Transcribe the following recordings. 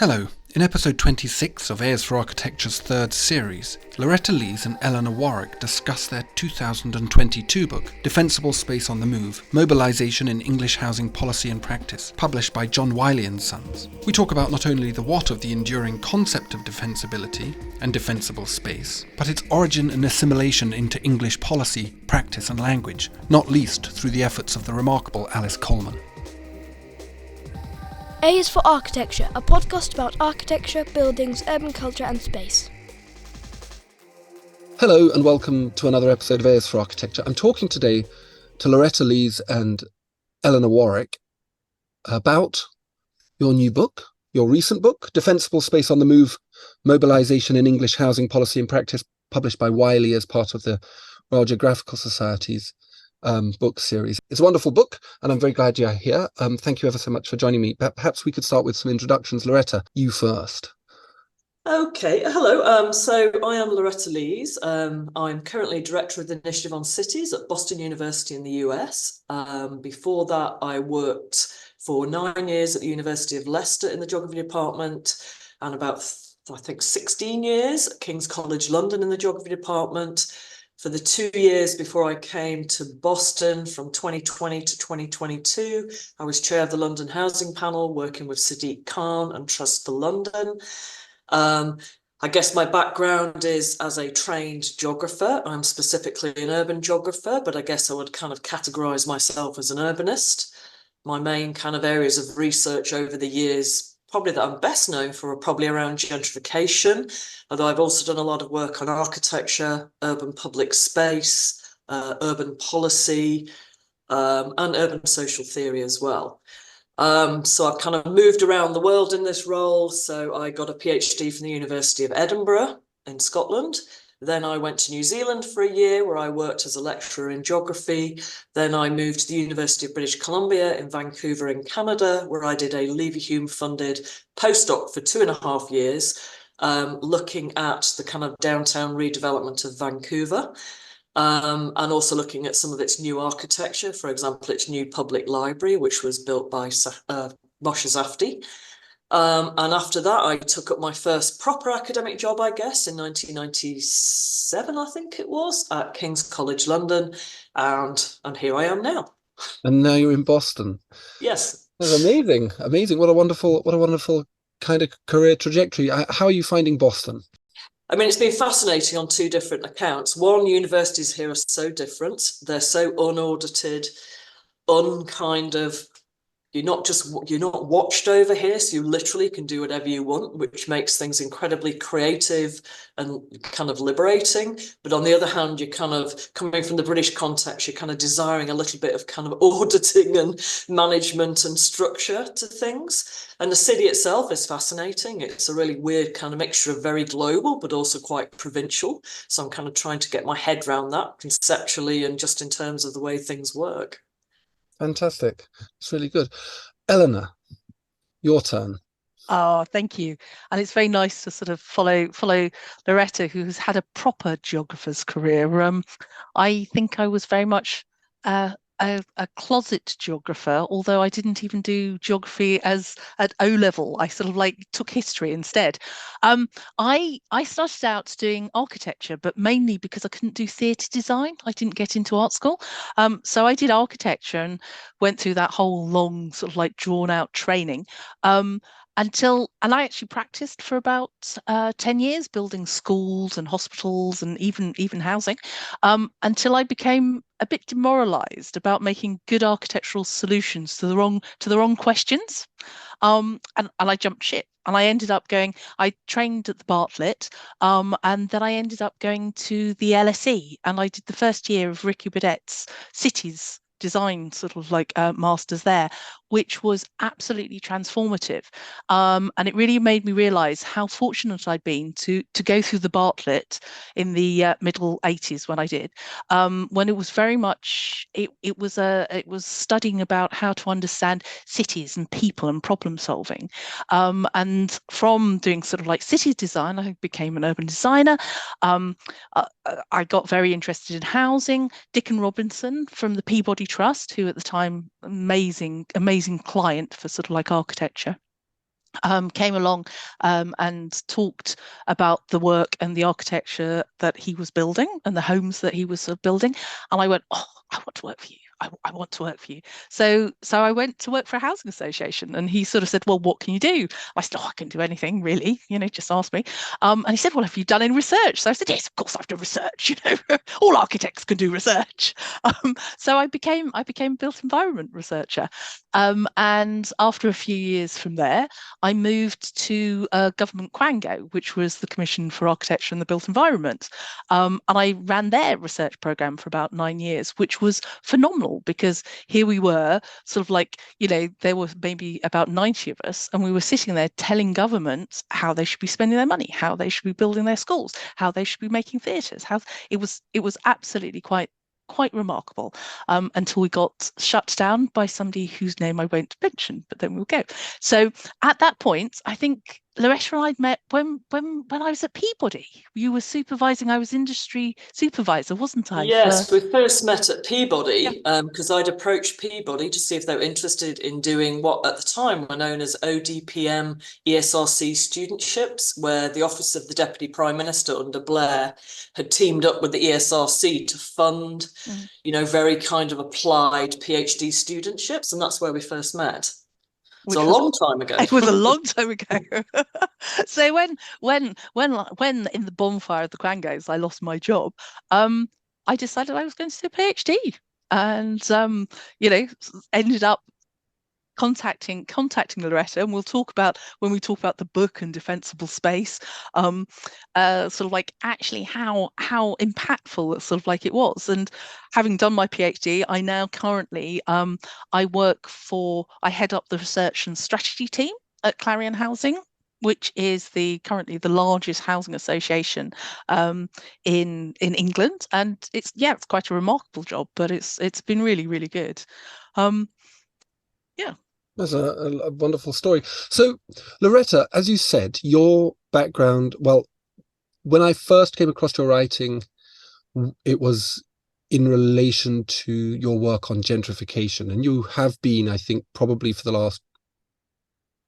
Hello. In episode 26 of Heirs for Architecture's third series, Loretta Lees and Elanor Warwick discuss their 2022 book, Defensible Space on the Move, Mobilization in English Housing Policy and Practice, published by John Wiley and Sons. We talk about not only the what of the enduring concept of defensibility and defensible space, but its origin and assimilation into English policy, practice and language, not least through the efforts of the remarkable Alice Coleman. A is for Architecture, a podcast about architecture, buildings, urban culture and space. Hello and welcome to another episode of A is for Architecture. I'm talking today to Loretta Lees and Elanor Warwick about your new book, your recent book, Defensible Space on the Move, Mobilization in English Housing Policy and Practice, published by Wiley as part of the Royal Geographical Society's book series. It's a wonderful book and I'm very glad you're here. Thank you ever so much for joining me. Perhaps we could start with some introductions. Loretta, you first. Okay, hello. So I am Loretta Lees. I'm currently Director of the Initiative on Cities at Boston University in the US. Before that, I worked for 9 years at the University of Leicester in the Geography Department and about, I think, 16 years at King's College London in the Geography Department. For the 2 years before I came to Boston from 2020 to 2022, I was chair of the London Housing Panel, working with Sadiq Khan and Trust for London. I guess my background is as a trained geographer. I'm specifically an urban geographer, but I guess I would kind of categorize myself as an urbanist. My main kind of areas of research over the years, probably that I'm best known for, are probably around gentrification, although I've also done a lot of work on architecture, urban public space, urban policy, and urban social theory as well. So I've kind of moved around the world in this role. So I got a PhD from the University of Edinburgh in Scotland. Then I went to New Zealand for a year where I worked as a lecturer in geography. Then I moved to the University of British Columbia in Vancouver in Canada, where I did a Leverhulme funded postdoc for 2.5 years, looking at the kind of downtown redevelopment of Vancouver. And also looking at some of its new architecture, for example, its new public library, which was built by Moshe Safdie. And after that, I took up my first proper academic job, I guess, in 1997, I think it was, at King's College London. And here I am now. And now you're in Boston. Yes. That's amazing. Amazing. What a wonderful kind of career trajectory. How are you finding Boston? I mean, it's been fascinating on two different accounts. One, universities here are so different. They're so unaudited, you're not watched over here, so you literally can do whatever you want, which makes things incredibly creative and kind of liberating. But on the other hand, you're kind of coming from the British context, you're kind of desiring a little bit of kind of auditing and management and structure to things. And the city itself is fascinating. It's a really weird kind of mixture of very global, but also quite provincial. So I'm kind of trying to get my head around that conceptually and just in terms of the way things work. Fantastic. It's really good. Elanor, your turn. Oh, thank you. And it's very nice to sort of follow Loretta, who has had a proper geographer's career. I think I was very much a closet geographer, although I didn't even do geography as at O level. I sort of took history instead. I started out doing architecture, but mainly because I couldn't do theatre design. I didn't get into art school. So I did architecture and went through that whole long sort of drawn out training. And I actually practiced for about 10 years building schools and hospitals and even housing, until I became a bit demoralized about making good architectural solutions to the wrong questions. And I jumped ship and I trained at the Bartlett, and then I ended up going to the LSE and I did the first year of Ricky Badette's Cities design sort of masters there, which was absolutely transformative. And it really made me realize how fortunate I'd been to go through the Bartlett in the middle 80s when I did, when it was very much, it was studying about how to understand cities and people and problem solving. And from doing sort of cities design, I became an urban designer. I got very interested in housing. Dickon Robinson from the Peabody Trust, who at the time, amazing client for sort of architecture. came along and talked about the work and the architecture that he was building and the homes that he was building. And I went, oh, I want to work for you. I want to work for you. So I went to work for a housing association, and he sort of said, well, what can you do? I said, oh, I can do anything really, just ask me. And he said, well, have you done any research? So I said, yes, of course I've done research. All architects can do research. So I became a built environment researcher. And after a few years from there, I moved to Government Quango, which was the Commission for Architecture and the Built Environment. And I ran their research program for about 9 years, which was phenomenal because here we were, sort of like, there were maybe about 90 of us, and we were sitting there telling governments how they should be spending their money, how they should be building their schools, how they should be making theatres. How it was absolutely quite remarkable, until we got shut down by somebody whose name I won't mention, but then we'll go. So at that point, I think Loretta and I met when I was at Peabody. You were supervising. I was industry supervisor, wasn't I? Yes, we first met at Peabody Yeah. because I'd approached Peabody to see if they were interested in doing what at the time were known as ODPM ESRC studentships, where the Office of the Deputy Prime Minister under Blair had teamed up with the ESRC to fund, very kind of applied PhD studentships. And that's where we first met. It's a long time ago. It was a long time ago. So when in the bonfire of the Quangos, I lost my job, I decided I was going to do a PhD, and ended up contacting Loretta, and we'll talk about when we talk about the book and defensible space, sort of like actually how impactful it sort of like it was. And having done my PhD, I now currently I head up the research and strategy team at Clarion Housing, which is currently the largest housing association in England, and it's quite a remarkable job, but it's been really, really good. Yeah. That's a wonderful story. So, Loretta, as you said, your background, well, when I first came across your writing, it was in relation to your work on gentrification. And you have been, I think, probably for the last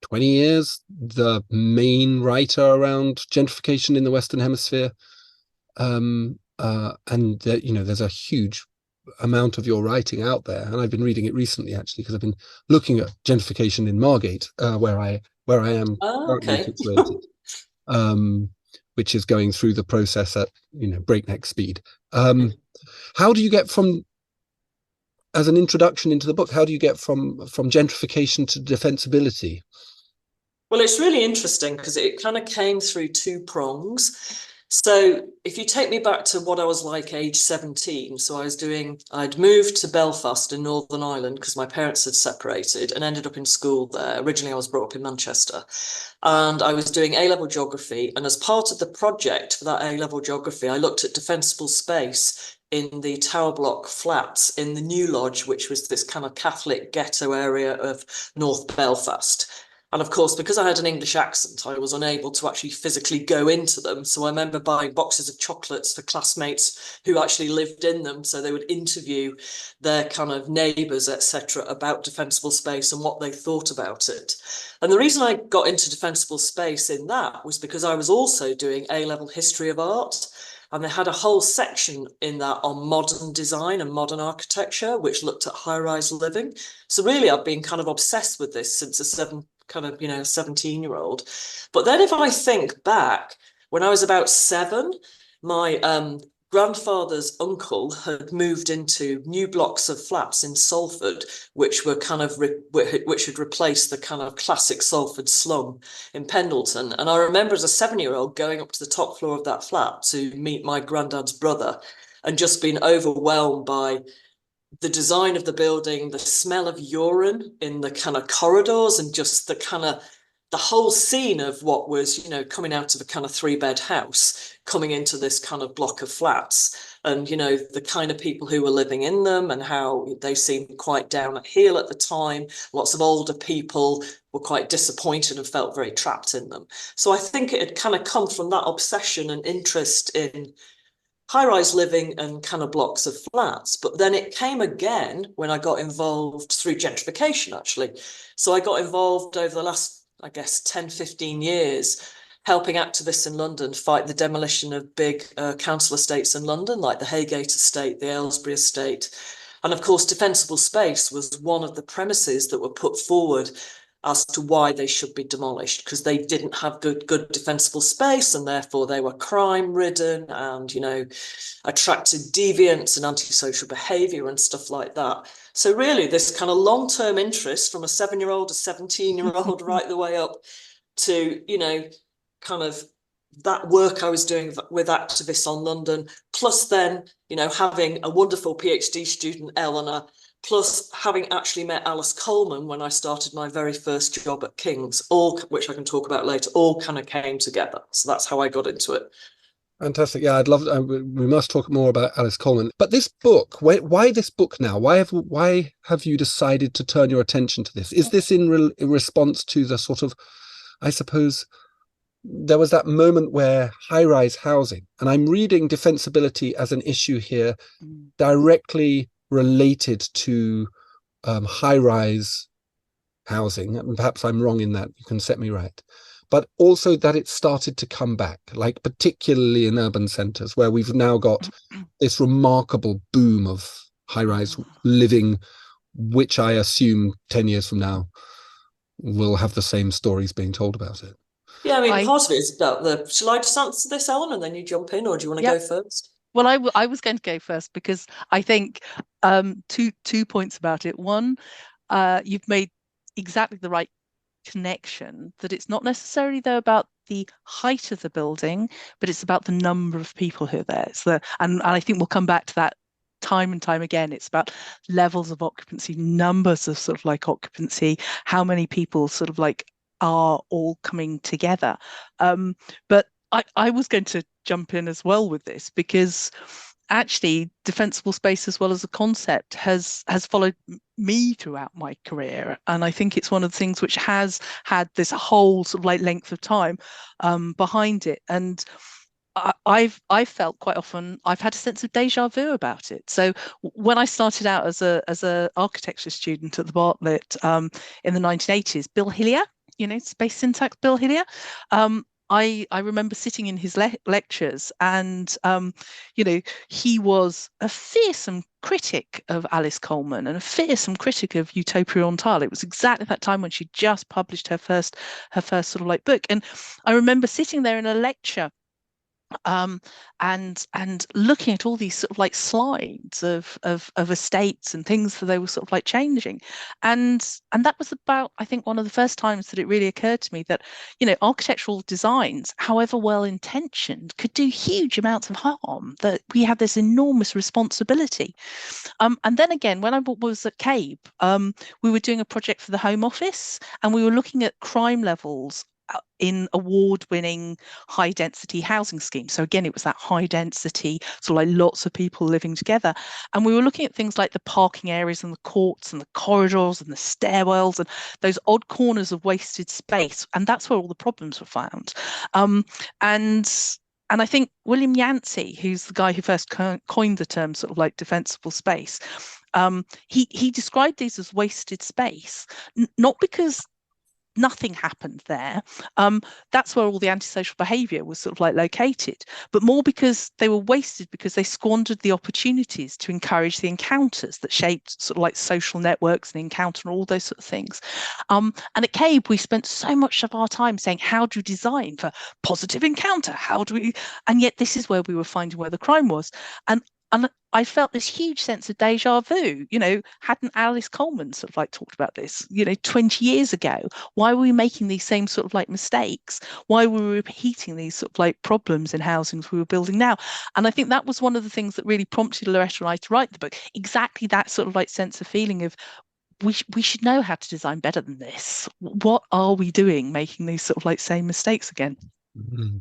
20 years, the main writer around gentrification in the Western Hemisphere. And there's a huge amount of your writing out there, and I've been reading it recently actually because I've been looking at gentrification in Margate, where I am currently situated, which is going through the process at breakneck speed. How do you get from, as an introduction into the book, how do you get from gentrification to defensibility? Well, it's really interesting because it kind of came through two prongs. So if you take me back to what I was like age 17, so I'd moved to Belfast in Northern Ireland because my parents had separated and ended up in school there. Originally, I was brought up in Manchester, and I was doing A-level geography. And as part of the project for that A-level geography, I looked at defensible space in the tower block flats in the New Lodge, which was this kind of Catholic ghetto area of North Belfast. And of course, because I had an English accent, I was unable to actually physically go into them. So I remember buying boxes of chocolates for classmates who actually lived in them. So they would interview their kind of neighbours, etc., about defensible space and what they thought about it. And the reason I got into defensible space in that was because I was also doing A-level history of art. And they had a whole section in that on modern design and modern architecture, which looked at high-rise living. So really, I've been kind of obsessed with this since a 17-year-old. But then if I think back, when I was about 7, my grandfather's uncle had moved into new blocks of flats in Salford, which were kind of which had replaced the kind of classic Salford slum in Pendleton. And I remember as a 7-year-old going up to the top floor of that flat to meet my granddad's brother and just being overwhelmed by the design of the building, the smell of urine in the kind of corridors, and just the whole scene of what was, coming out of a kind of 3-bed house, coming into this kind of block of flats, and, the kind of people who were living in them and how they seemed quite down at heel at the time. Lots of older people were quite disappointed and felt very trapped in them. So I think it had kind of come from that obsession and interest in high-rise living and kind of blocks of flats. But then it came again when I got involved through gentrification, actually. So I got involved over the last I guess, 10, 15 years, helping activists in London fight the demolition of big council estates in London, like the Haygate estate, the Aylesbury estate. And of course, defensible space was one of the premises that were put forward as to why they should be demolished, because they didn't have good defensible space, and therefore they were crime-ridden and, you know, attracted deviance and antisocial behaviour and stuff like that. So really, this kind of long-term interest from a 7-year-old, a 17-year-old, right the way up to, you know, kind of that work I was doing with activists on London, plus then, you know, having a wonderful PhD student, Elanor, plus having actually met Alice Coleman when I started my very first job at King's, all which I can talk about later, all kind of came together. So that's how I got into it. Fantastic. Yeah, I'd love. We must talk more about Alice Coleman. But this book, why this book now? Why have you decided to turn your attention to this? Is this in response to the sort of, I suppose, there was that moment where high-rise housing, and I'm reading defensibility as an issue here, directly related to high-rise housing, and perhaps I'm wrong in that, you can set me right, but also that it started to come back, like particularly in urban centres where we've now got this remarkable boom of high-rise living, which I assume 10 years from now will have the same stories being told about it. Yeah, I mean, part of it is about the... Shall I just answer this, Ellen, and then you jump in, or do you want to go first? Well, I was going to go first because I think two points about it. One, you've made exactly the right connection, that it's not necessarily though about the height of the building, but it's about the number of people who are there. And I think we'll come back to that time and time again. It's about levels of occupancy, numbers of sort of like occupancy, how many people sort of like are all coming together. But I was going to jump in as well with this, because actually defensible space as well as a concept has followed me throughout my career, and I think it's one of the things which has had this whole sort of like length of time behind it. And I've felt quite often I've had a sense of deja vu about it. So when I started out as a architecture student at the Bartlett in the 1980s, Bill Hillier, you know, space syntax Bill Hillier, I remember sitting in his lectures, and you know, he was a fearsome critic of Alice Coleman and a fearsome critic of Utopia on Tile. It was exactly that time when she just published her first sort of like book, and I remember sitting there in a lecture and looking at all these sort of like slides of estates and things that they were sort of like changing, and that was about, I think, one of the first times that it really occurred to me that, you know, architectural designs, however well intentioned, could do huge amounts of harm, that we had this enormous responsibility. And then again, when I was at CABE, we were doing a project for the Home Office, and we were looking at crime levels in award-winning high-density housing schemes. So again, it was that high-density, sort of like lots of people living together. And we were looking at things like the parking areas and the courts and the corridors and the stairwells and those odd corners of wasted space. And that's where all the problems were found. And I think William Yancey, who's the guy who first coined the term sort of like defensible space, he described these as wasted space, not because nothing happened there. That's where all the antisocial behaviour was sort of like located, but more because they were wasted because they squandered the opportunities to encourage the encounters that shaped sort of like social networks and encounter and all those sort of things. And at CABE, we spent so much of our time saying, how do you design for positive encounter? How do we? And yet this is where we were finding where the crime was. And I felt this huge sense of deja vu. You know, hadn't Alice Coleman sort of like talked about this, you know, 20 years ago? Why were we making these same sort of like mistakes? Why were we repeating these sort of like problems in housings we were building now? And I think that was one of the things that really prompted Loretta and I to write the book. Exactly that sort of like sense of feeling of, we should know how to design better than this. What are we doing making these sort of like same mistakes again? Mm-hmm.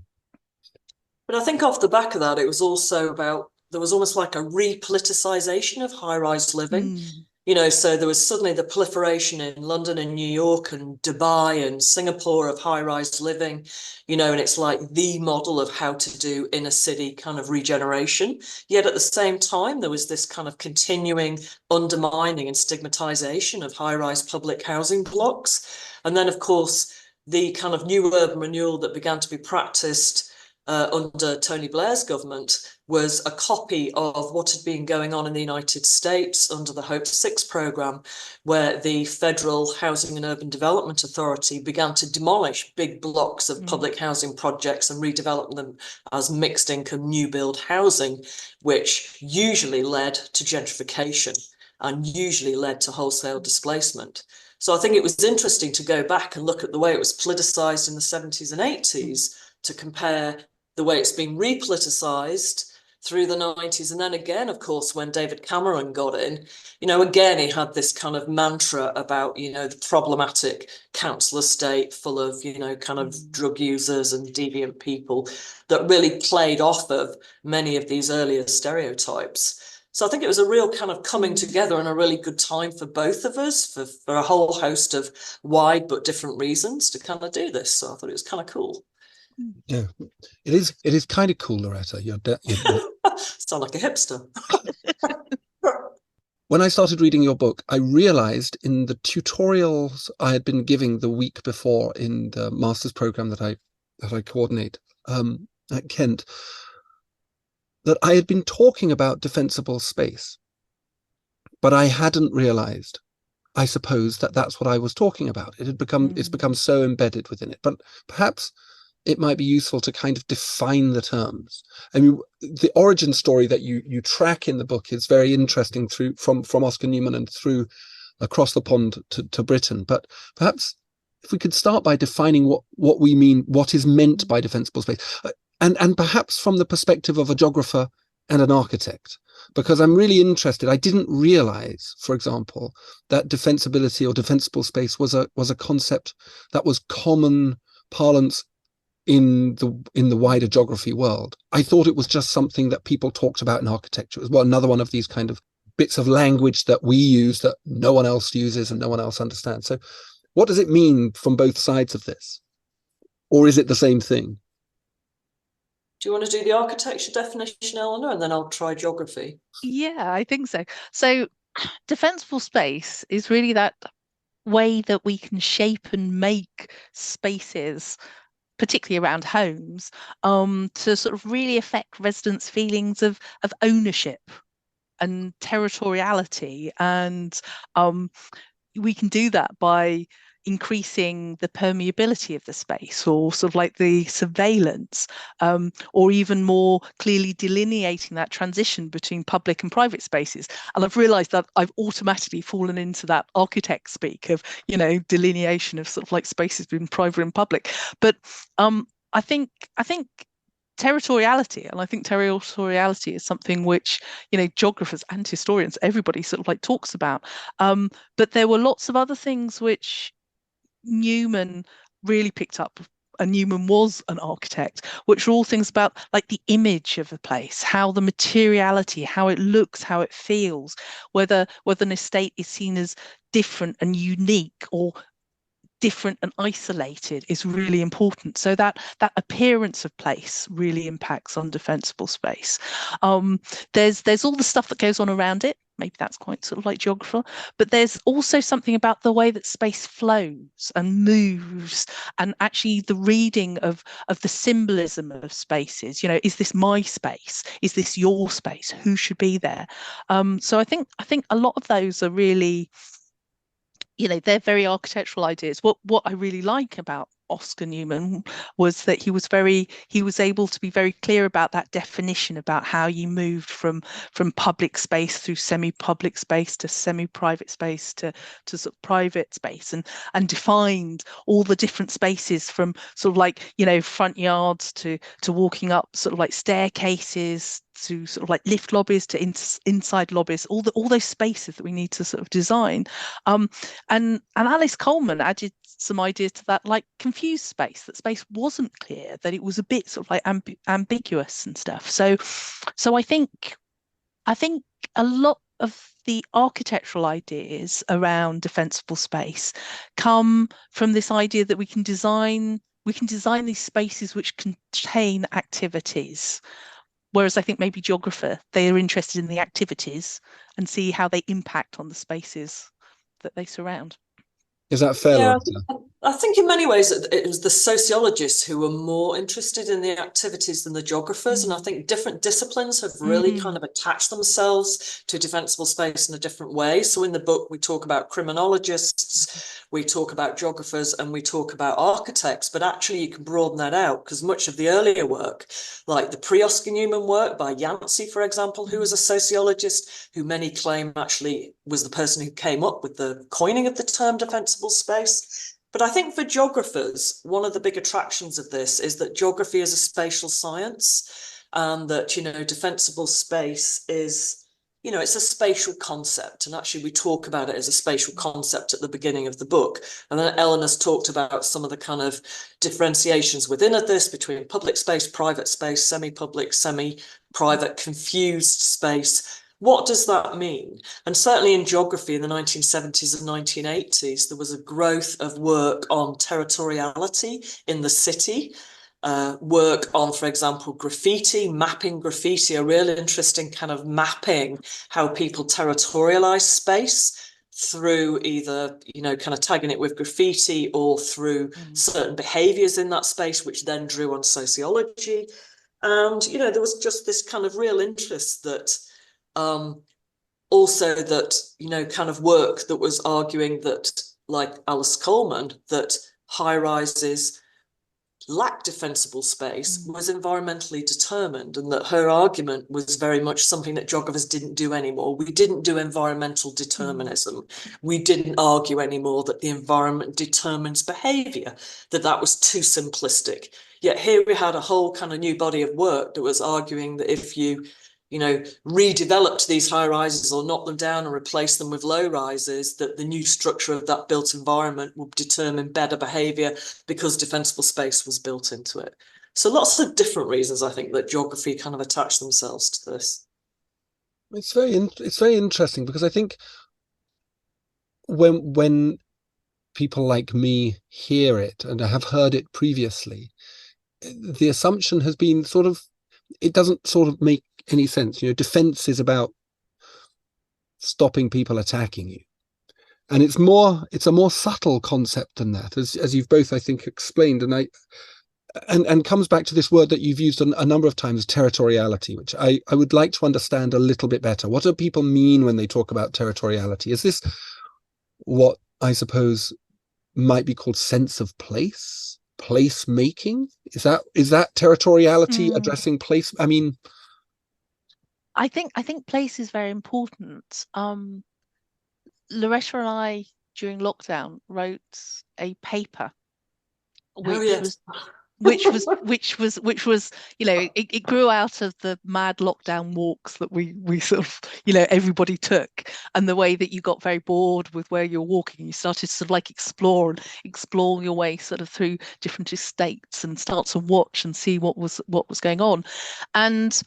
But I think off the back of that, it was also about, there was almost like a repoliticization of high-rise living. You know, so there was suddenly the proliferation in London and New York and Dubai and Singapore of high-rise living, you know, and it's like the model of how to do inner city kind of regeneration. Yet at the same time, there was this kind of continuing undermining and stigmatization of high-rise public housing blocks. And then, of course, the kind of new urban renewal that began to be practiced under Tony Blair's government was a copy of what had been going on in the United States under the Hope 6 program, where the Federal Housing and Urban Development Authority began to demolish big blocks of public housing projects and redevelop them as mixed income new build housing, which usually led to gentrification and usually led to wholesale displacement. So I think it was interesting to go back and look at the way it was politicized in the 70s and 80s to compare the way it's been repoliticized through the 90s. And then again, of course, when David Cameron got in, again, he had this kind of mantra about, the problematic council estate full of, kind of drug users and deviant people that really played off of many of these earlier stereotypes. So I think it was a real kind of coming together and a really good time for both of us for a whole host of wide but different reasons to kind of do this. So I thought it was kind of cool. Yeah, it is kind of cool, Loretta. You're Sound like a hipster. When I started reading your book, I realized in the tutorials I had been giving the week before in the master's program that I coordinate at Kent, that I had been talking about defensible space, but I hadn't realized, I suppose, that that's what I was talking about. It's become so embedded within it. But perhaps it might be useful to kind of define the terms. I mean, the origin story that you track in the book is very interesting from Oscar Newman and through across the pond to Britain. But perhaps if we could start by defining what we mean, what is meant by defensible space, and perhaps from the perspective of a geographer and an architect, because I'm really interested. I didn't realize, for example, that defensibility or defensible space was a concept that was common parlance in the wider geography world. I thought it was just something that people talked about in architecture. It was another one of these kind of bits of language that we use that no one else uses and no one else understands. So what does it mean from both sides of this? Or is it the same thing? Do you want to do the architecture definition, Elanor, and then I'll try geography? Yeah, I think so. So defensible space is really that way that we can shape and make spaces, particularly around homes, to sort of really affect residents' feelings of ownership and territoriality. And we can do that by increasing the permeability of the space, or sort of like the surveillance, or even more clearly delineating that transition between public and private spaces. And I've realized that I've automatically fallen into that architect speak of, delineation of sort of like spaces between private and public. But I think territoriality, and I think territoriality is something which, geographers and historians, everybody sort of like talks about. But there were lots of other things which Newman really picked up, and Newman was an architect, which are all things about like the image of a place, how the materiality, how it looks, how it feels, whether an estate is seen as different and unique or different and isolated is really important. So that appearance of place really impacts on defensible space. There's all the stuff that goes on around it. Maybe that's quite sort of like geographer, but there's also something about the way that space flows and moves, and actually the reading of the symbolism of spaces. Is this my space? Is this your space? Who should be there? So I think a lot of those are really, they're very architectural ideas. What I really like about Oscar Newman was that he was able to be very clear about that definition, about how you moved from public space through semi-public space to semi-private space to sort of private space, and defined all the different spaces from sort of like, front yards to walking up sort of like staircases to sort of like lift lobbies to inside lobbies, all those spaces that we need to sort of design. And Alice Coleman added some ideas to that, like confused space, that space wasn't clear, that it was a bit sort of like ambiguous and stuff. So I think a lot of the architectural ideas around defensible space come from this idea that we can design these spaces which contain activities. Whereas I think maybe geographer, they are interested in the activities and see how they impact on the spaces that they surround. Is that fair? Yeah, I think in many ways it was the sociologists who were more interested in the activities than the geographers. And I think different disciplines have really kind of attached themselves to defensible space in a different way. So in the book, we talk about criminologists, we talk about geographers, and we talk about architects. But actually, you can broaden that out because much of the earlier work, like the pre-Oscar Newman work by Yancey, for example, who was a sociologist, who many claim actually was the person who came up with the coining of the term defensible space. But I think for geographers, one of the big attractions of this is that geography is a spatial science, and that, you know, defensible space is, you know, it's a spatial concept. And actually, we talk about it as a spatial concept at the beginning of the book. And then Eleanor's talked about some of the kind of differentiations within this between public space, private space, semi-public, semi-private, confused space. What does that mean? And certainly in geography in the 1970s and 1980s, there was a growth of work on territoriality in the city, work on, for example, graffiti, mapping graffiti, a really interesting kind of mapping how people territorialize space through either, you know, kind of tagging it with graffiti or through certain behaviors in that space, which then drew on sociology. And, you know, there was just this kind of real interest that also that, you know, kind of work that was arguing that, like Alice Coleman, that high rises lack defensible space was environmentally determined, and that her argument was very much something that geographers didn't do anymore. We didn't do environmental determinism. We didn't argue anymore that the environment determines behavior, that was too simplistic. Yet here we had a whole kind of new body of work that was arguing that if you know, redeveloped these high rises or knocked them down and replaced them with low rises, that the new structure of that built environment would determine better behavior because defensible space was built into it. So lots of different reasons, I think, that geography kind of attach themselves to this. It's very interesting because I think when people like me hear it, and I have heard it previously, the assumption has been sort of, it doesn't sort of make any sense. You know, defense is about stopping people attacking you, and it's a more subtle concept than that, as you've both, I think, explained. And comes back to this word that you've used a number of times, territoriality, which I would like to understand a little bit better. What do people mean when they talk about territoriality? Is this what I suppose might be called sense of place making? Is that territoriality addressing place? I mean, I think place is very important. Loretta and I during lockdown wrote a paper which was, you know, it grew out of the mad lockdown walks that we sort of, you know, everybody took, and the way that you got very bored with where you're walking, you started to sort of like explore your way sort of through different estates and start to watch and see what was going on. And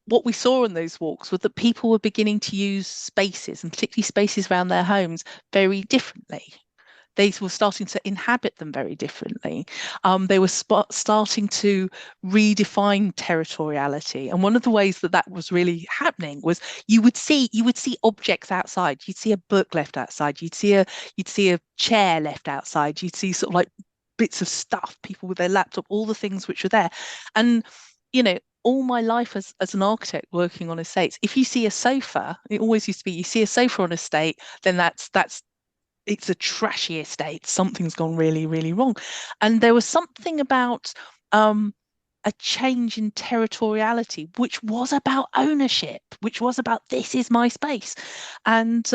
what we saw in those walks was that people were beginning to use spaces, and particularly spaces around their homes, very differently. They were starting to inhabit them very differently. They were starting to redefine territoriality. And one of the ways that was really happening was you would see objects outside. You'd see a book left outside. You'd see a chair left outside. You'd see sort of like bits of stuff, people with their laptop, all the things which are there. And, you know, all my life as an architect working on estates, if you see a sofa, it always used to be, you see a sofa on an estate, then it's a trashy estate. Something's gone really, really wrong. And there was something about a change in territoriality, which was about ownership, which was about, this is my space. And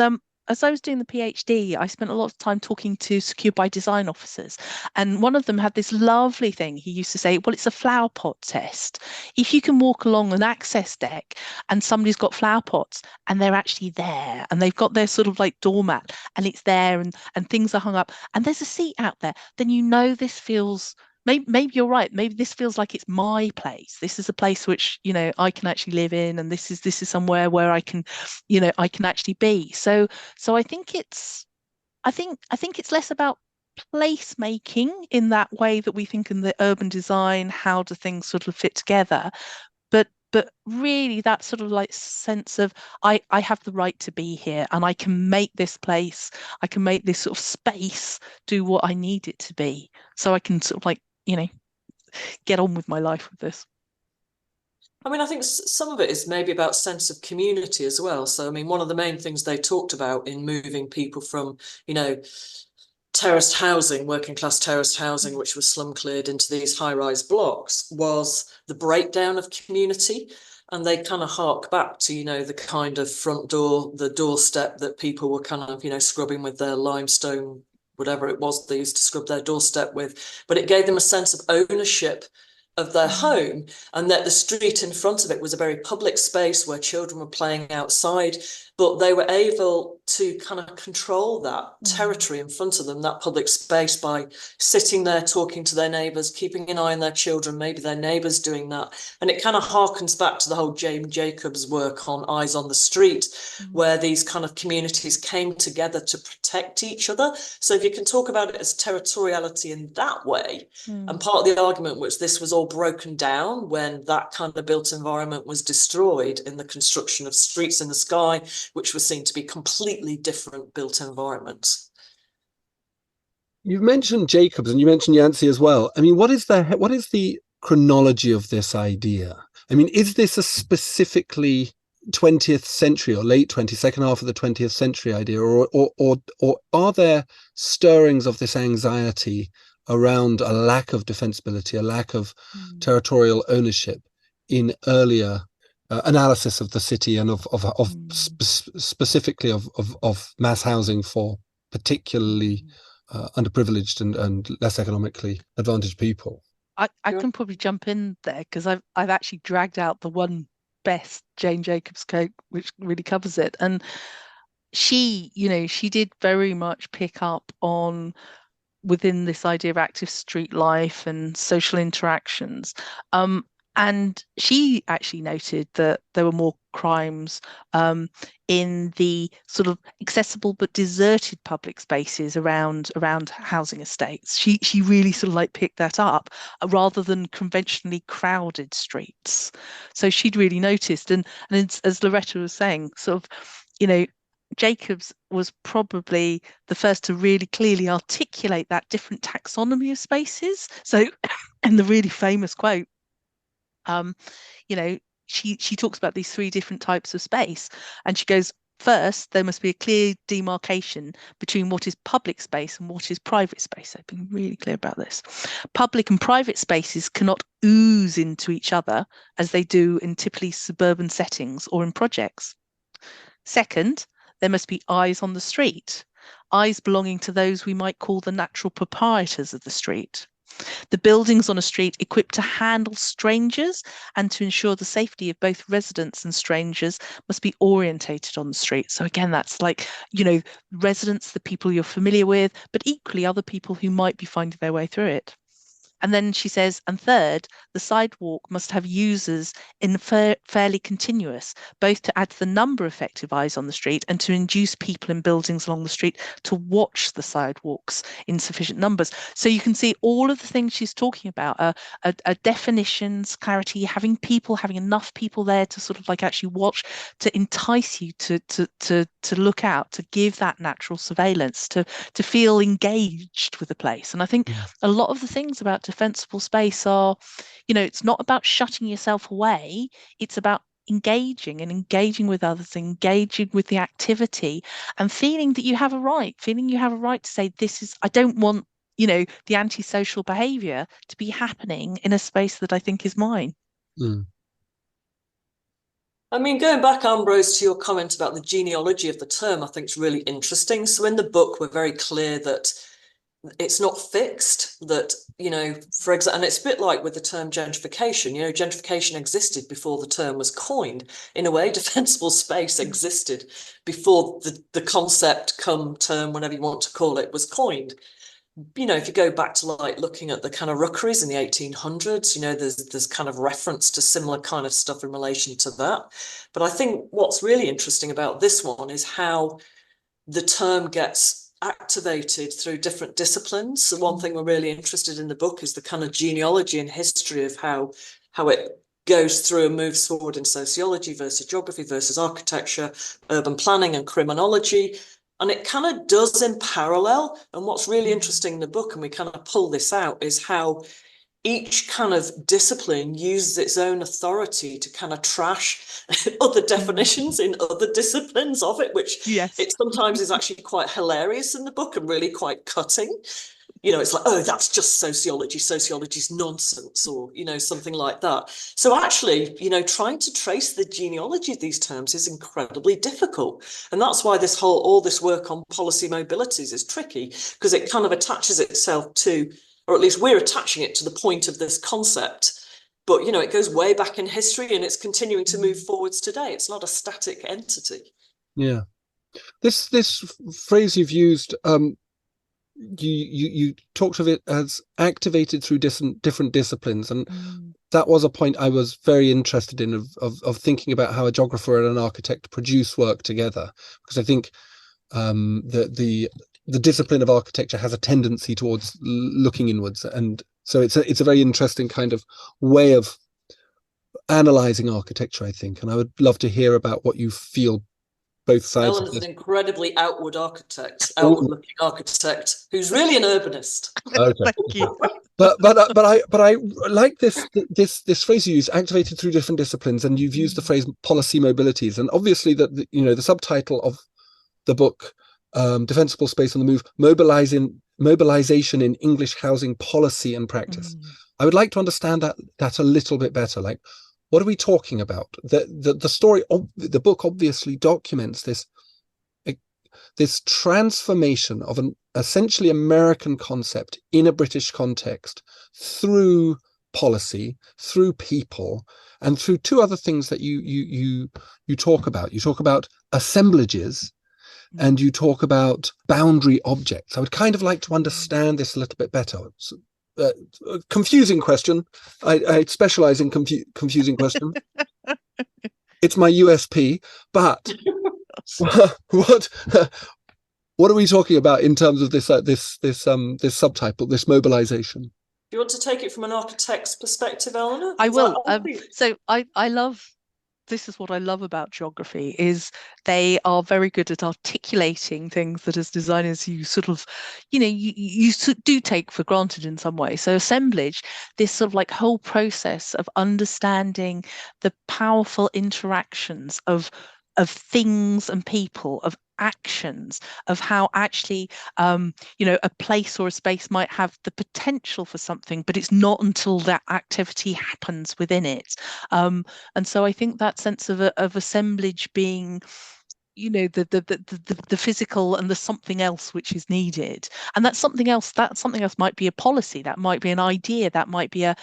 as I was doing the PhD, I spent a lot of time talking to secure by design officers. And one of them had this lovely thing. He used to say, well, it's a flower pot test. If you can walk along an access deck and somebody's got flower pots and they're actually there and they've got their sort of like doormat and it's there and things are hung up and there's a seat out there, then you know this feels, maybe you're right. Maybe this feels like it's my place. This is a place which, you know, I can actually live in, and this is somewhere where I can, you know, I can actually be. So I think it's less about place making in that way that we think in the urban design, how do things sort of fit together, but but really that sort of like sense of I have the right to be here, and I can make this place, I can make this sort of space do what I need it to be, so I can sort of like, get on with my life with this. I mean, I think some of it is maybe about sense of community as well. So, I mean, one of the main things they talked about in moving people from, terraced housing, working class terraced housing, which was slum cleared, into these high rise blocks, was the breakdown of community. And they kind of hark back to, the kind of front door, the doorstep that people were kind of, scrubbing with their limestone, whatever it was they used to scrub their doorstep with. But it gave them a sense of ownership of their home, and that the street in front of it was a very public space where children were playing outside, but they were able to kind of control that territory in front of them, that public space, by sitting there talking to their neighbours, keeping an eye on their children, maybe their neighbours doing that. And it kind of harkens back to the whole James Jacobs work on Eyes on the Street, where these kind of communities came together to protect each other. So if you can talk about it as territoriality in that way, and part of the argument was this was all broken down when that kind of built environment was destroyed in the construction of Streets in the Sky, which were seen to be completely different built environments. You've mentioned Jacobs and you mentioned Yancey as well. I mean, what is the chronology of this idea? I mean, is this a specifically 20th century or late 22nd half of the 20th century idea, or are there stirrings of this anxiety around a lack of defensibility, a lack of territorial ownership in earlier analysis of the city and specifically of mass housing for particularly underprivileged and less economically advantaged people? I can probably jump in there because I've actually dragged out the one best Jane Jacobs quote which really covers it, and she did very much pick up on within this idea of active street life and social interactions. And she actually noted that there were more crimes in the sort of accessible but deserted public spaces around housing estates. She really sort of like picked that up rather than conventionally crowded streets. So she'd really noticed, and as Loretta was saying, sort of, Jacobs was probably the first to really clearly articulate that different taxonomy of spaces. So, and the really famous quote, she talks about these three different types of space, and she goes, first, there must be a clear demarcation between what is public space and what is private space. I've been really clear about this. Public and private spaces cannot ooze into each other as they do in typically suburban settings or in projects. Second, there must be eyes on the street, eyes belonging to those we might call the natural proprietors of the street. The buildings on a street equipped to handle strangers and to ensure the safety of both residents and strangers must be orientated on the street. So again, that's like, residents, the people you're familiar with, but equally other people who might be finding their way through it. And then she says, and third, the sidewalk must have users in fairly continuous, both to add to the number of effective eyes on the street and to induce people in buildings along the street to watch the sidewalks in sufficient numbers. So you can see all of the things she's talking about, definitions, clarity, having enough people there to sort of like actually watch, to entice you to look out, to give that natural surveillance, to feel engaged with the place. And I think a lot of the things about defensible space are, it's not about shutting yourself away, it's about engaging with others, engaging with the activity, and feeling that you have a right to say, I don't want, the antisocial behavior to be happening in a space that I think is mine. I mean, going back, Ambrose, to your comment about the genealogy of the term, I think is really interesting. So in the book, we're very clear that it's not fixed, that, for example, and it's a bit like with the term gentrification, gentrification existed before the term was coined. In a way, defensible space existed before the concept, term, whatever you want to call it, was coined. If you go back to like looking at the kind of rookeries in the 1800s, there's kind of reference to similar kind of stuff in relation to that. But I think what's really interesting about this one is how the term gets activated through different disciplines. So one thing we're really interested in the book is the kind of genealogy and history of how it goes through and moves forward in sociology versus geography versus architecture, urban planning and criminology. And it kind of does in parallel. And what's really interesting in the book, and we kind of pull this out, is how each kind of discipline uses its own authority to kind of trash other definitions in other disciplines of it, which it sometimes is actually quite hilarious in the book and really quite cutting. It's like, oh, that's just sociology. Sociology's nonsense, or, something like that. So actually, trying to trace the genealogy of these terms is incredibly difficult. And that's why all this work on policy mobilities is tricky, because it kind of attaches itself to, or at least we're attaching it to the point of this concept. But, it goes way back in history and it's continuing to move forwards today. It's not a static entity. Yeah. This phrase you've used, you talked of it as activated through different disciplines, and that was a point I was very interested in, of thinking about how a geographer and an architect produce work together, because I think the discipline of architecture has a tendency towards looking inwards, and so it's a very interesting kind of way of analyzing architecture, I think. And I would love to hear about what you feel both sides. Ellen is an incredibly outward-looking architect who's really an urbanist. Okay. Thank you. But I like this phrase you use, activated through different disciplines, and you've used the phrase policy mobilities, and obviously that the subtitle of the book, Defensible Space on the Move, mobilization in English housing policy and practice. I would like to understand that a little bit better. Like, what are we talking about? The story of the book obviously documents this transformation of an essentially American concept in a British context through policy, through people, and through two other things that you talk about. You talk about assemblages, and you talk about boundary objects. I would kind of like to understand this a little bit better. A confusing question. I specialize in confusing questions. It's my USP. But what are we talking about in terms of this subtitle, this mobilization? Do you want to take it from an architect's perspective, Elanor? I will. So I love. This is what I love about geography, is they are very good at articulating things that as designers you sort of, you do take for granted in some way. So assemblage, this sort of like whole process of understanding the powerful interactions of things and people, of actions, of how actually a place or a space might have the potential for something, but it's not until that activity happens within it. And so I think that sense of assemblage being the physical and the something else which is needed, and that something else might be a policy, that might be an idea, that might be a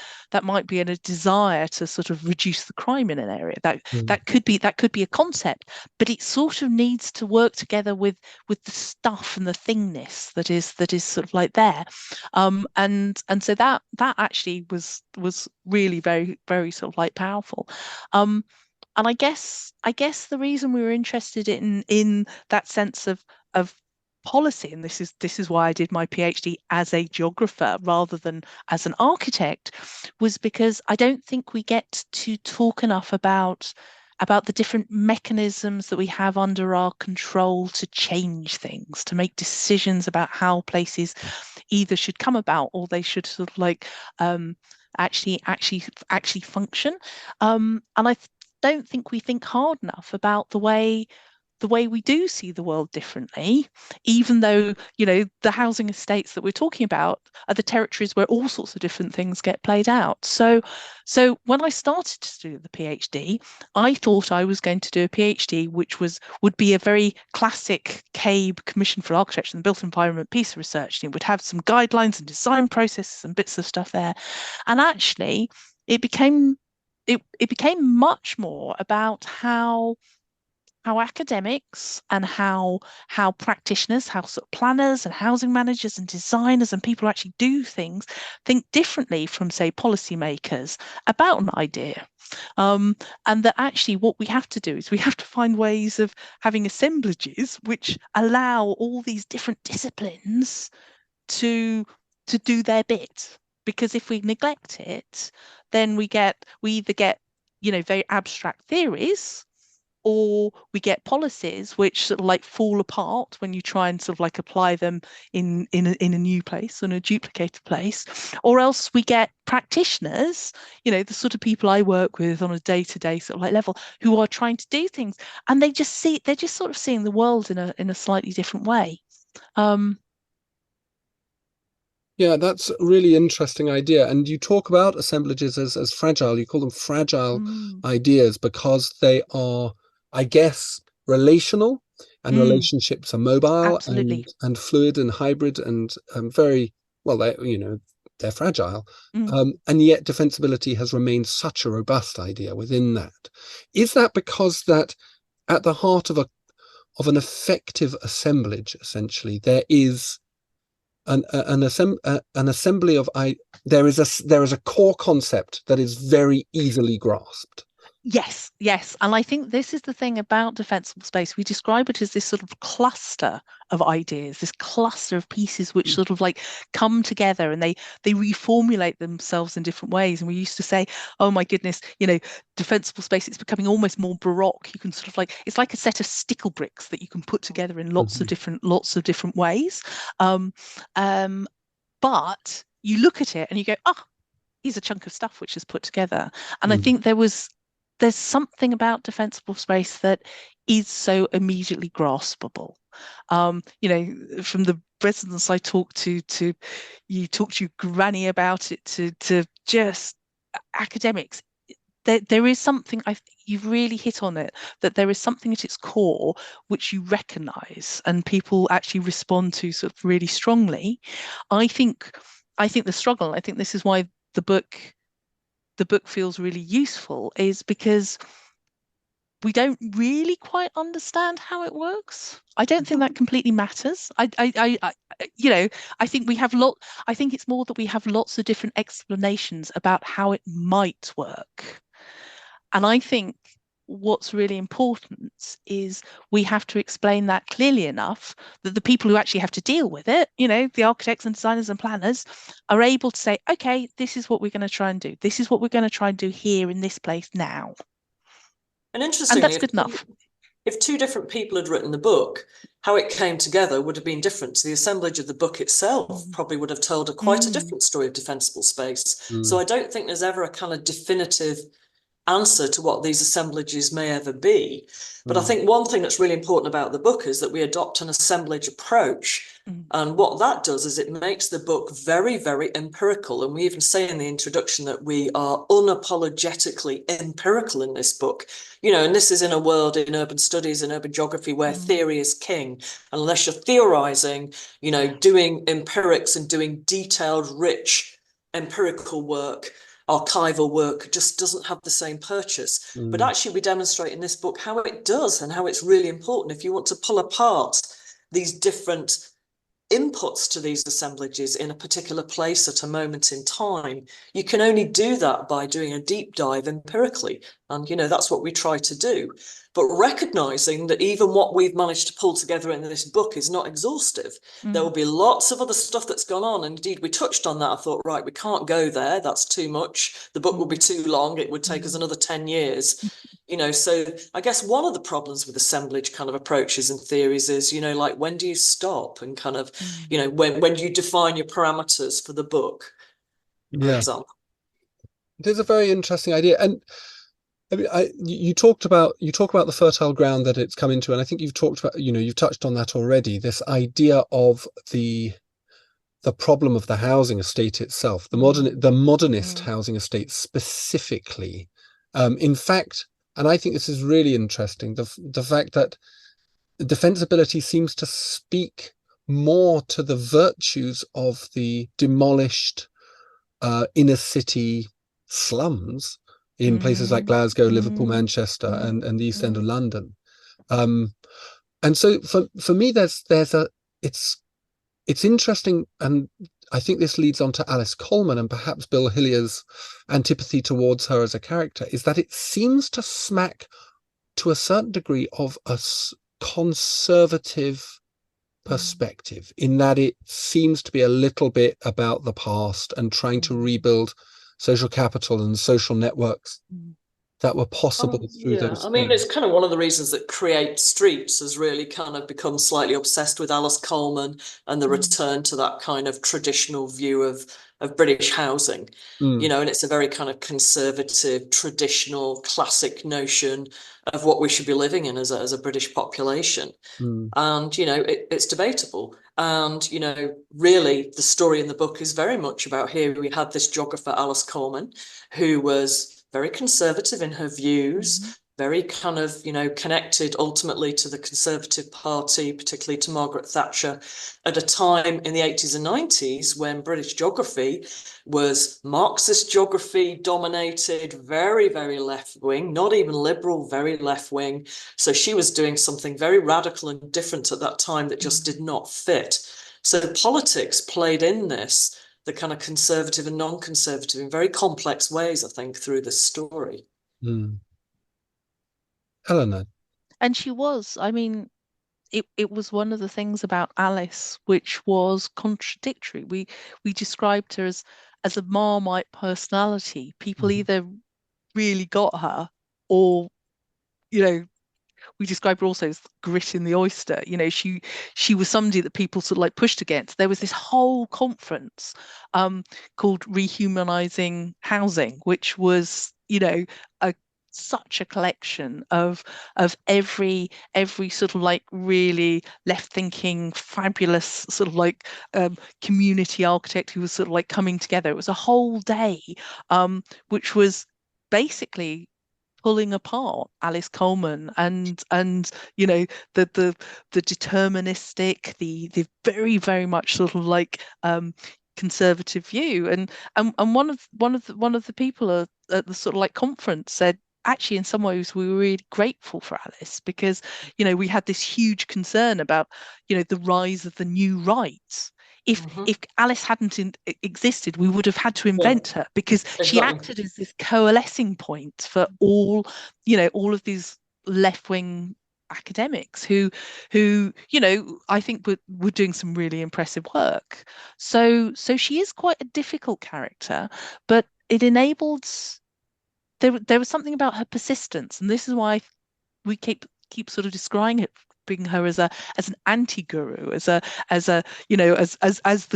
desire to sort of reduce the crime in an area, that could be a concept, but it sort of needs to work together with the stuff and the thingness that is sort of like there, and so that actually was really very, very sort of like powerful. And I guess the reason we were interested in that sense of policy, and this is why I did my PhD as a geographer rather than as an architect, was because I don't think we get to talk enough about the different mechanisms that we have under our control to change things, to make decisions about how places either should come about or they should sort of like actually function. And I don't think we think hard enough about the way we do see the world differently, even though the housing estates that we're talking about are the territories where all sorts of different things get played out. So when I started to do the PhD, I thought I was going to do a PhD which would be a very classic CABE, Commission for Architecture and the Built Environment piece of research. It would have some guidelines and design processes and bits of stuff there, and actually it became much more about how academics and how practitioners, how sort of planners and housing managers and designers and people who actually do things think differently from, say, policymakers about an idea. And that actually what we have to do is we have to find ways of having assemblages which allow all these different disciplines to do their bit. Because if we neglect it, then we either get very abstract theories, or we get policies which sort of like fall apart when you try and sort of like apply them in a new place, in a duplicated place, or else we get practitioners, the sort of people I work with on a day-to-day sort of like level, who are trying to do things, and they're just sort of seeing the world in a slightly different way. Yeah, that's a really interesting idea. And you talk about assemblages as fragile. You call them fragile ideas because they are, I guess, relational, and relationships are mobile and fluid and hybrid and very, well, they're fragile. And yet defensibility has remained such a robust idea within that. Is that because that at the heart of an effective assemblage, essentially, there is an assembly of there is a core concept that is very easily grasped? Yes. And I think this is the thing about defensible space. We describe it as this sort of cluster of ideas, this cluster of pieces which sort of like come together, and they reformulate themselves in different ways. And we used to say, oh my goodness, defensible space, it's becoming almost more baroque. You can sort of like, it's like a set of stickle bricks that you can put together in lots of different ways. But you look at it and you go, here's a chunk of stuff which is put together. And I think there's something about defensible space that is so immediately graspable. From the residents I talk to you talk to your granny about it, to just academics, there is something, you've really hit on it, that there is something at its core which you recognize and people actually respond to sort of really strongly. I think the struggle, I think this is why the book feels really useful, is because we don't really quite understand how it works. I don't think that completely matters. I think I think it's more that we have lots of different explanations about how it might work. And I think what's really important is we have to explain that clearly enough that the people who actually have to deal with it, the architects and designers and planners, are able to say, okay, this is what we're going to try and do. This is what we're going to try and do here in this place now. And interestingly, that's good enough. If two different people had written the book, how it came together would have been different. The assemblage of the book itself probably would have told quite a different story of defensible space. So I don't think there's ever a kind of definitive answer to what these assemblages may ever be. But I think one thing that's really important about the book is that we adopt an assemblage approach. And what that does is it makes the book very, very empirical. And we even say in the introduction that we are unapologetically empirical in this book. And this is in a world in urban studies and urban geography where theory is king. And unless you're theorizing, doing empirics and doing detailed, rich empirical work, archival work, just doesn't have the same purchase. But actually we demonstrate in this book how it does, and how it's really important. If you want to pull apart these different inputs to these assemblages in a particular place at a moment in time, you can only do that by doing a deep dive empirically. And that's what we try to do, but recognizing that even what we've managed to pull together in this book is not exhaustive. There will be lots of other stuff that's gone on, and indeed we touched on that. I thought, right, we can't go there, that's too much, the book will be too long, it would take us another 10 years. So I guess one of the problems with assemblage kind of approaches and theories is, like, when do you stop, and kind of, when do you define your parameters for the book, for example? It is a very interesting idea. And I mean, you talk about the fertile ground that it's come into, and I think you've talked about, you've touched on that already, this idea of the problem of the housing estate itself, the modernist housing estate specifically. In fact, and I think this is really interesting, the fact that defensibility seems to speak more to the virtues of the demolished inner city slums in places like Glasgow, Liverpool, Manchester, and the East End of London. And so for me, it's interesting, and I think this leads on to Alice Coleman and perhaps Bill Hillier's antipathy towards her as a character, is that it seems to smack to a certain degree of a conservative perspective, in that it seems to be a little bit about the past and trying to rebuild social capital and social networks that were possible through Yeah, those I mean, things. it's kind of one of the reasons that Create Streets has really kind of become slightly obsessed with Alice Coleman and the return to that kind of traditional view of British housing, Mm, and it's a very kind of conservative, traditional, classic notion of what we should be living in as a British population. mm, And, it's debatable. And, really the story in the book is very much about here we had this geographer, Alice Coleman, who was very conservative in her views, very kind of, connected ultimately to the Conservative Party, particularly to Margaret Thatcher, at a time in the 80s and 90s when British geography was Marxist geography dominated, very, very left wing, not even liberal, very left wing. So she was doing something very radical and different at that time that just did not fit. So politics played in this, the kind of conservative and non-conservative in very complex ways, I think, through this story. mm. Elanor. And she was, I mean, it was one of the things about Alice which was contradictory. We described her as a Marmite personality. People either really got her, or we described her also as grit in the oyster. She was somebody that people sort of like pushed against. There was this whole conference called Rehumanizing Housing, which was, a such a collection of every sort of like really left-thinking, fabulous sort of like community architect who was sort of like coming together. It was a whole day, which was basically pulling apart Alice Coleman and the deterministic, the very, very much sort of like conservative view. And one of the people at the sort of like conference said, actually, in some ways, we were really grateful for Alice because, we had this huge concern about, the rise of the new right. If Alice hadn't existed, we would have had to invent her because she acted as this coalescing point for all of these left-wing academics who I think were doing some really impressive work. So she is quite a difficult character, but it enabled there was something about her persistence, and this is why we keep sort of describing her as an anti-guru, as the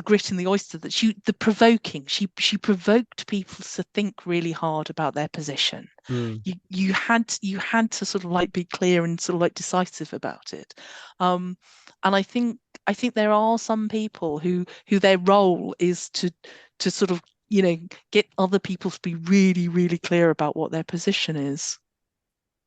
grit in the oyster, that the provoking, she provoked people to think really hard about their position. You had to sort of like be clear and sort of like decisive about it. And I think there are some people who their role is to sort of get other people to be really, really clear about what their position is.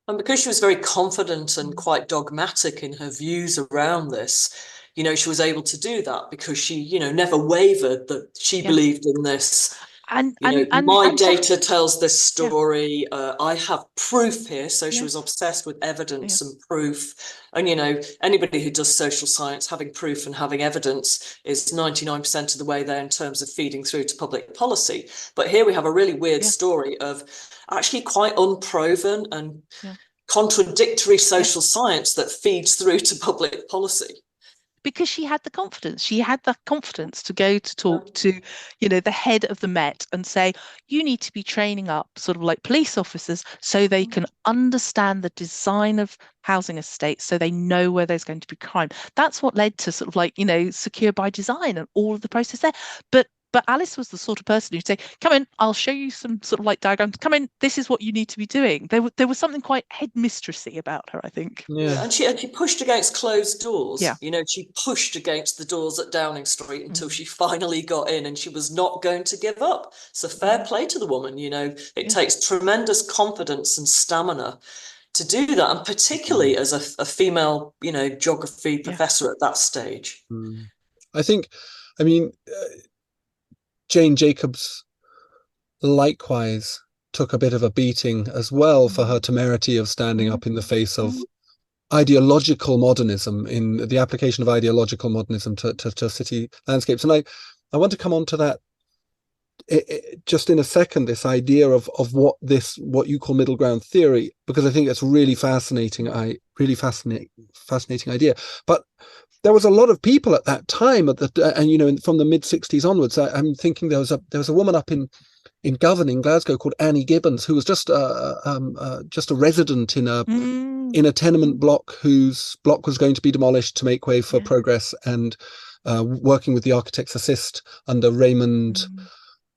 And because she was very confident and quite dogmatic in her views around this, she was able to do that because she, never wavered, that she believed in this. My data tells this story. I have proof here. So she was obsessed with evidence and proof. And, anybody who does social science, having proof and having evidence is 99% of the way there in terms of feeding through to public policy. But here we have a really weird story of actually quite unproven and contradictory social science that feeds through to public policy. Because she had the confidence. She had the confidence to go to talk to, the head of the Met and say, you need to be training up sort of like police officers so they can understand the design of housing estates, so they know where there's going to be crime. That's what led to sort of like, secure by design and all of the process there. But Alice was the sort of person who'd say, come in, I'll show you some sort of like diagrams. Come in, this is what you need to be doing. There was something quite headmistressy about her, I think. Yeah, and she pushed against closed doors. Yeah. She pushed against the doors at Downing Street until she finally got in, and she was not going to give up. So fair play to the woman, It takes tremendous confidence and stamina to do that, and particularly as a female, geography professor at that stage. I mean, Jane Jacobs likewise took a bit of a beating as well for her temerity of standing up in the face of ideological modernism, in the application of ideological modernism to city landscapes. And I want to come on to that just in a second, this idea of what you call middle ground theory, because I think it's really fascinating. Fascinating idea. But there was a lot of people at that time from the mid 60s onwards. I'm thinking there was a woman up in Govan in Glasgow called Annie Gibbons, who was just a resident in a tenement block whose block was going to be demolished to make way for progress, and working with the Architects Assist under Raymond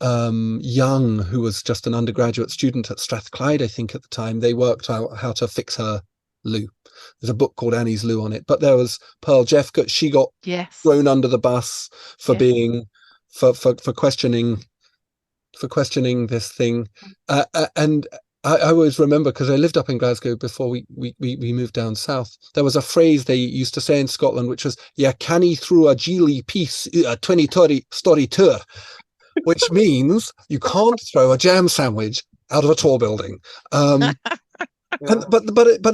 Young, who was just an undergraduate student at Strathclyde, I think, at the time. They worked out how to fix her loo. There's a book called Annie's Loo on it. But there was Pearl Jeffcoat. She got thrown under the bus for being for questioning this thing. And I always remember, because I lived up in Glasgow before we moved down south, there was a phrase they used to say in Scotland, which was, "Yeah, canny through a geely piece, a 20-story tour," which means you can't throw a jam sandwich out of a tall building. But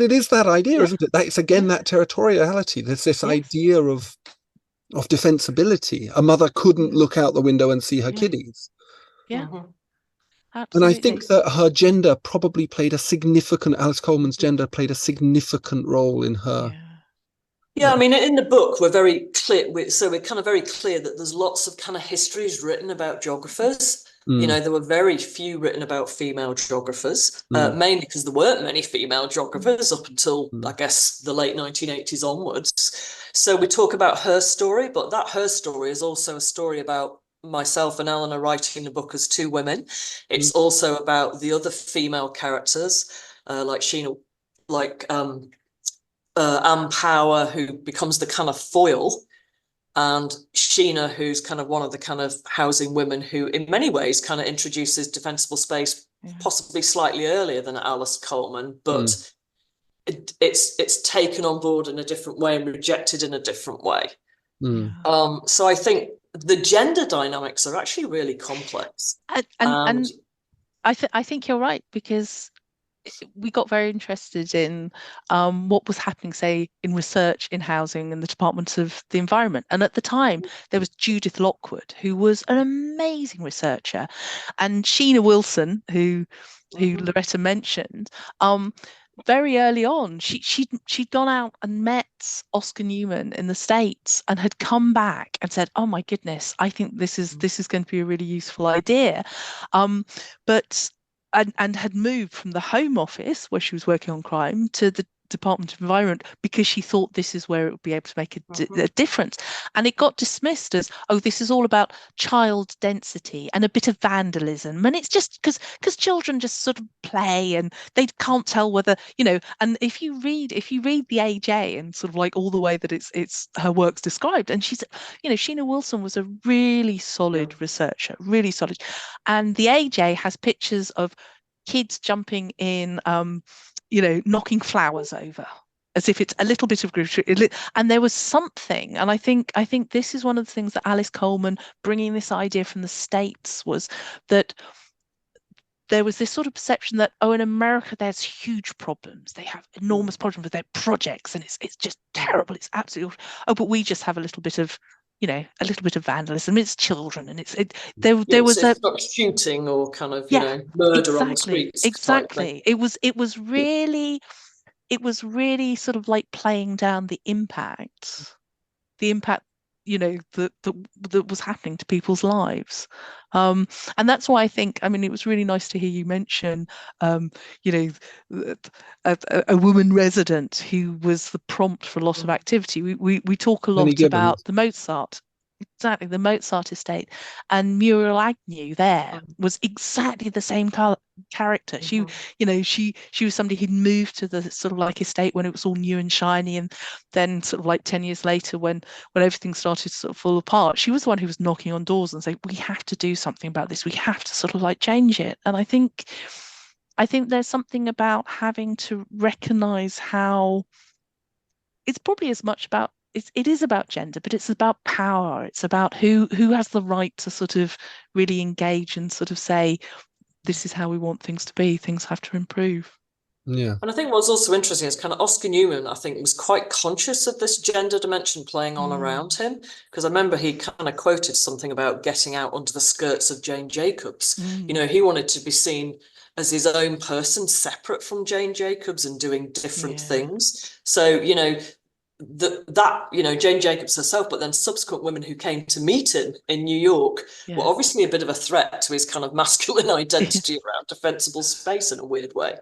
it is that idea, isn't it? It's again that territoriality. There's this idea of defensibility. A mother couldn't look out the window and see her kiddies. Yeah. And I think that her gender probably played Alice Coleman's gender played a significant role in her. Yeah, I mean, in the book, we're very clear. We're kind of very clear that there's lots of kind of histories written about geographers. You know, there were very few written about female geographers, mainly because there weren't many female geographers up until, I guess, the late 1980s onwards. So we talk about her story, but that her story is also a story about myself and Elanor writing the book as two women. It's also about the other female characters, like Sheena, like Anne Power, who becomes the kind of foil, and Sheena, who's kind of one of the kind of housing women who in many ways kind of introduces defensible space, possibly slightly earlier than Alice Coleman, but it's taken on board in a different way and rejected in a different way. So I think the gender dynamics are actually really complex. And I think you're right, because we got very interested in what was happening, say, in research in housing in the Department of the Environment. And at the time, there was Judith Lockwood, who was an amazing researcher, and Sheena Wilson, who Loretta mentioned. Very early on, she'd gone out and met Oscar Newman in the States and had come back and said, "Oh my goodness, I think this is going to be a really useful idea," and had moved from the Home Office, where she was working on crime, to the Department of Environment, because she thought this is where it would be able to make a difference. And it got dismissed as, oh, this is all about child density and a bit of vandalism. And it's just because children just sort of play and they can't tell whether, and if you read the AJ and sort of like all the way that it's her work's described, and she's, Sheena Wilson was a really solid researcher, really solid. And the AJ has pictures of kids jumping in, knocking flowers over, as if it's a little bit of group. And there was something, and I think this is one of the things that Alice Coleman, bringing this idea from the States, was that there was this sort of perception that, in America there's huge problems, they have enormous problems with their projects, and it's just terrible, it's absolutely, but we just have a little bit of vandalism. It's children, and there was not shooting or kind of murder on the streets. Exactly. It was really sort of like playing down the impact that was happening to people's lives. And that's why I think, it was really nice to hear you mention, a woman resident who was the prompt for a lot of activity. We talk a lot about the Mozart. Exactly, the Mozart estate, and Muriel Agnew there was exactly the same character. She was somebody who'd moved to the sort of like estate when it was all new and shiny, and then sort of like 10 years later, when everything started to sort of fall apart, she was the one who was knocking on doors and saying, "We have to do something about this. We have to sort of like change it." And I think there's something about having to recognize how it's probably as much about it is about gender, but it's about power. It's about who has the right to sort of really engage and sort of say, this is how we want things to be. Things have to improve. Yeah. And I think what's also interesting is kind of Oscar Newman, I think, was quite conscious of this gender dimension playing on around him, because I remember he kind of quoted something about getting out under the skirts of Jane Jacobs. He wanted to be seen as his own person, separate from Jane Jacobs and doing different things. So, that, you know, Jane Jacobs herself, but then subsequent women who came to meet him in New York were obviously a bit of a threat to his kind of masculine identity around defensible space in a weird way.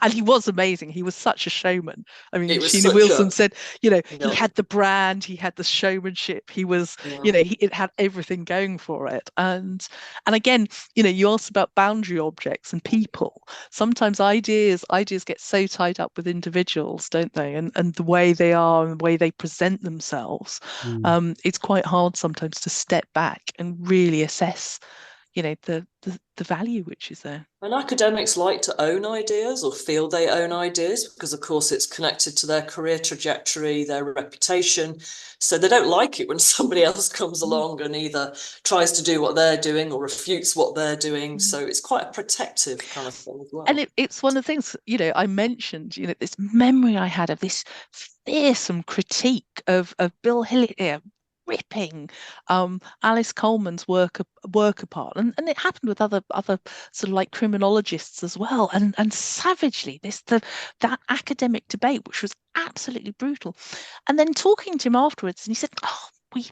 And he was amazing. He was such a showman. I mean, It was Sheena such Wilson a, said, you know, you he know, had the brand, he had the showmanship. He was, you know, it had everything going for it. And again, you know, you asked about boundary objects and people. Sometimes ideas get so tied up with individuals, don't they? And the way they are and the way they present themselves. It's quite hard sometimes to step back and really assess, you know, the value which is there. And academics like to own ideas or feel they own ideas because, of course, it's connected to their career trajectory, their reputation. So they don't like it when somebody else comes along and either tries to do what they're doing or refutes what they're doing. So it's quite a protective kind of thing as well. And it's one of the things, you know, I mentioned, you know, this memory I had of this fearsome critique of Bill Hillier ripping Alice Coleman's work apart, and it happened with other sort of like criminologists as well, and savagely that academic debate, which was absolutely brutal, and then talking to him afterwards, and he said, "Oh, we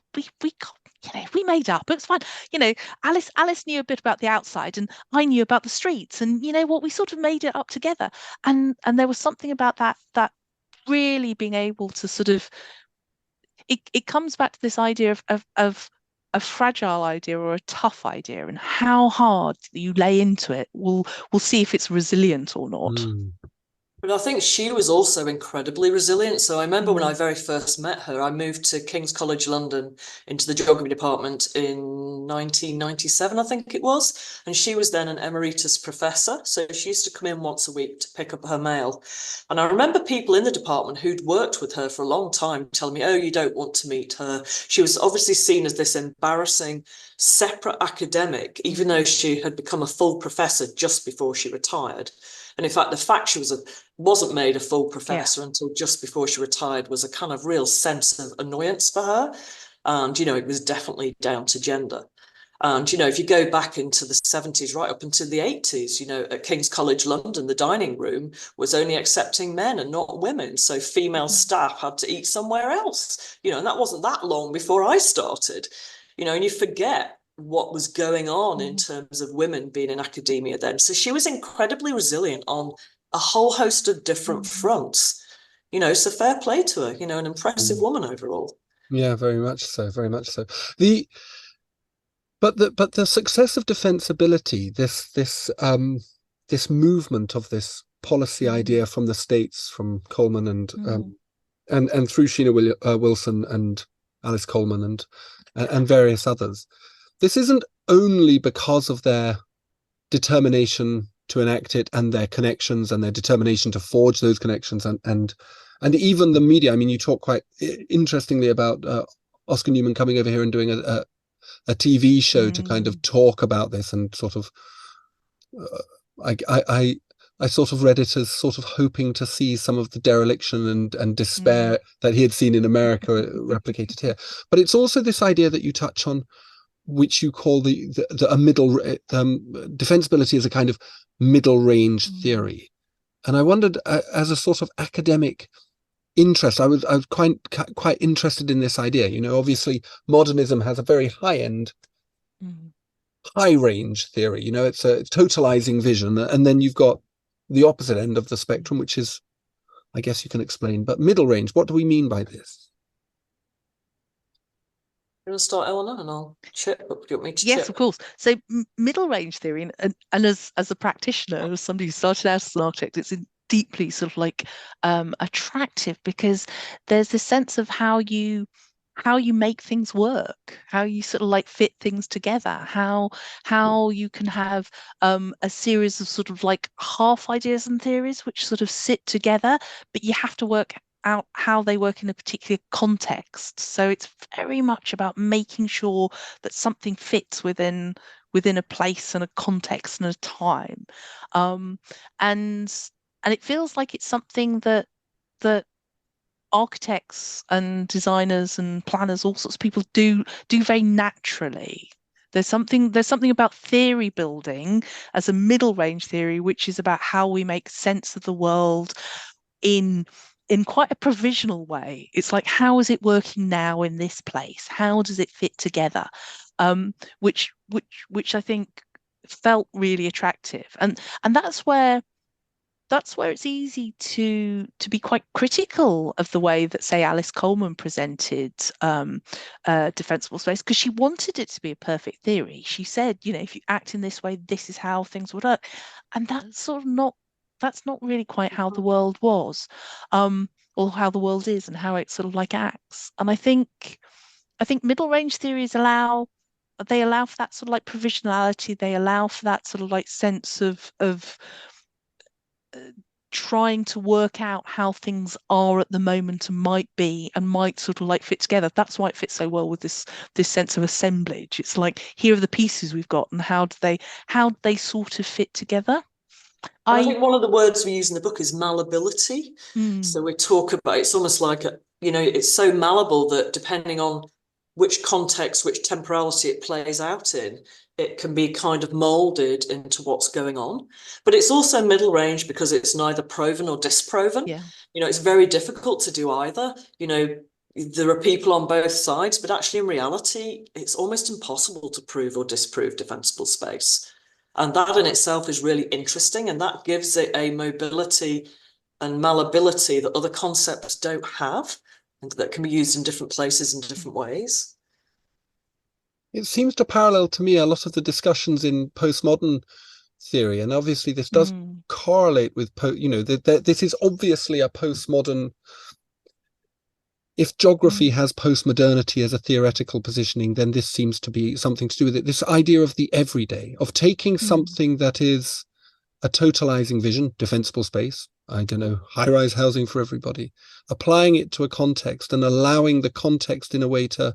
got." You know, we made up. It's fine. You know, Alice knew a bit about the outside, and I knew about the streets, and you know what, we sort of made it up together. And there was something about that really being able to sort of, it comes back to this idea of a fragile idea or a tough idea, and how hard you lay into it will see if it's resilient or not. But I think she was also incredibly resilient. So I remember when I very first met her, I moved to King's College London into the geography department in 1997, I think it was. And she was then an emeritus professor. So she used to come in once a week to pick up her mail. And I remember people in the department who'd worked with her for a long time telling me, oh, you don't want to meet her. She was obviously seen as this embarrassing separate academic, even though she had become a full professor just before she retired. And in fact, the fact she wasn't made a full professor until just before she retired was a kind of real sense of annoyance for her. And, you know, it was definitely down to gender. And, you know, if you go back into the 70s, right up into the 80s, you know, at King's College London, the dining room was only accepting men and not women. So female staff had to eat somewhere else, you know, and that wasn't that long before I started, you know, and you forget what was going on in terms of women being in academia then. So she was incredibly resilient on a whole host of different fronts, you know, so fair play to her, you know, an impressive woman overall. Yeah, very much so, very much so. But the success of defensibility, this movement of this policy idea from the States, from Coleman and through Sheena Wilson and Alice Coleman and various others. This isn't only because of their determination to enact it and their connections and their determination to forge those connections and even the media. I mean, you talk quite interestingly about Oscar Newman coming over here and doing a TV show to kind of talk about this and sort of I sort of read it as sort of hoping to see some of the dereliction and despair that he had seen in America replicated here. But it's also this idea that you touch on, which you call a middle defensibility as a kind of middle range theory. And I wondered, as a sort of academic interest, I was quite interested in this idea. You know, obviously modernism has a very high end, high range theory. You know, it's a totalizing vision, and then you've got the opposite end of the spectrum, which is, I guess you can explain, but middle range. What do we mean by this? You want to start, Elanor, and I'll chip? Do you want me to Yes, chip? of course. So middle range theory, and as a practitioner, as somebody who started out as an architect, it's deeply sort of like attractive, because there's this sense of how you make things work, how you sort of like fit things together, how you can have a series of sort of like half ideas and theories which sort of sit together, but you have to work out how they work in a particular context. So it's very much about making sure that something fits within a place and a context and a time, and it feels like it's something that architects and designers and planners, all sorts of people do very naturally. There's something about theory building as a middle range theory, which is about how we make sense of the world in in quite a provisional way. It's like, how is it working now in this place? How does it fit together? Which I think felt really attractive, and that's where it's easy to be quite critical of the way that, say, Alice Coleman presented Defensible Space, because she wanted it to be a perfect theory. She said, if you act in this way, this is how things would work, and that's not really quite how the world was, or how the world is, and how it sort of like acts. And I think middle range theories allow for that sort of like provisionality. They allow for that sort of like sense of trying to work out how things are at the moment and might be and might sort of like fit together. That's why it fits so well with this sense of assemblage. It's like, here are the pieces we've got, and how do they sort of fit together. I think one of the words we use in the book is malleability. Mm. So we talk about, it's almost like it's so malleable that depending on which context, which temporality it plays out in, it can be kind of molded into what's going on. But it's also middle range because it's neither proven or disproven. Yeah. It's very difficult to do either. There are people on both sides, but actually in reality, it's almost impossible to prove or disprove defensible space. And that in itself is really interesting, and that gives it a mobility and malleability that other concepts don't have, and that can be used in different places in different ways. It seems to parallel to me a lot of the discussions in postmodern theory, and obviously this does correlate with this is obviously a postmodern. If geography has postmodernity as a theoretical positioning, then this seems to be something to do with it. This idea of the everyday, of taking something that is a totalizing vision, defensible space, I don't know, high-rise housing for everybody, applying it to a context and allowing the context in a way to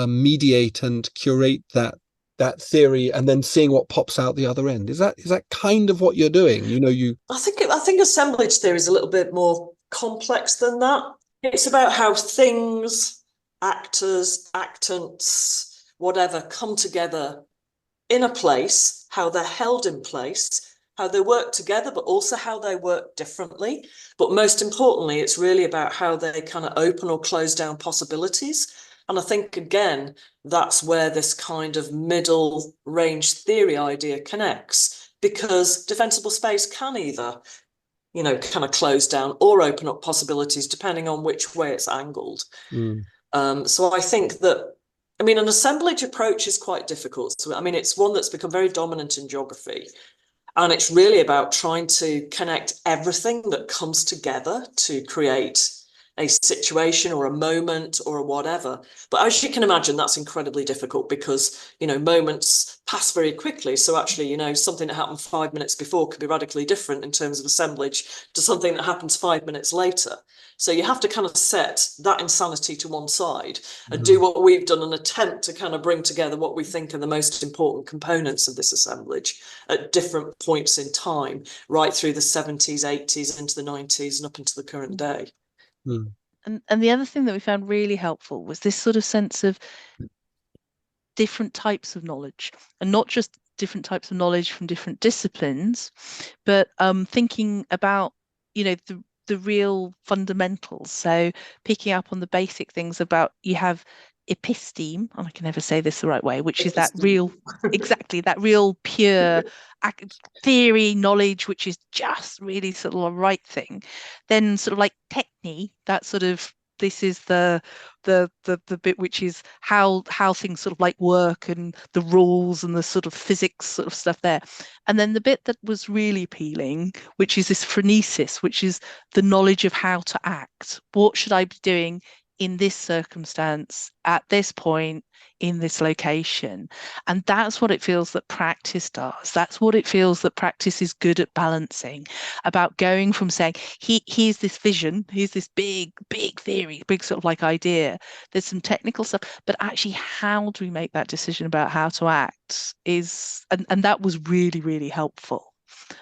mediate and curate that theory, and then seeing what pops out the other end. Is that kind of what you're doing? I think assemblage theory is a little bit more complex than that. It's about how things, actors, actants, whatever, come together in a place, how they're held in place, how they work together, but also how they work differently. But most importantly, it's really about how they kind of open or close down possibilities. And I think, again, that's where this kind of middle range theory idea connects, because defensible space can either kind of close down or open up possibilities depending on which way it's angled. So I think that, an assemblage approach is quite difficult. So, it's one that's become very dominant in geography. And it's really about trying to connect everything that comes together to create a situation or a moment or a whatever. But as you can imagine, that's incredibly difficult because, moments pass very quickly. So actually, something that happened 5 minutes before could be radically different in terms of assemblage to something that happens 5 minutes later. So you have to kind of set that insanity to one side and do what we've done, and attempt to kind of bring together what we think are the most important components of this assemblage at different points in time, right through the 70s, 80s, into the 90s and up into the current day. And the other thing that we found really helpful was this sort of sense of different types of knowledge, and not just different types of knowledge from different disciplines, but thinking about the real fundamentals. So picking up on the basic things about, you have episteme, and I can never say this the right way, which is that real pure theory knowledge, which is just really sort of a right thing. Then sort of like techne, that sort of, this is the bit which is how things sort of like work, and the rules and the sort of physics sort of stuff there. And then the bit that was really appealing, which is this phronesis, which is the knowledge of how to act. What should I be doing in this circumstance, at this point, in this location? And that's what it feels that practice does. That's what it feels that practice is good at balancing, about going from saying, here's this vision, here's this big theory, big sort of like idea, there's some technical stuff, but actually how do we make that decision about how to act is, and that was really, really helpful.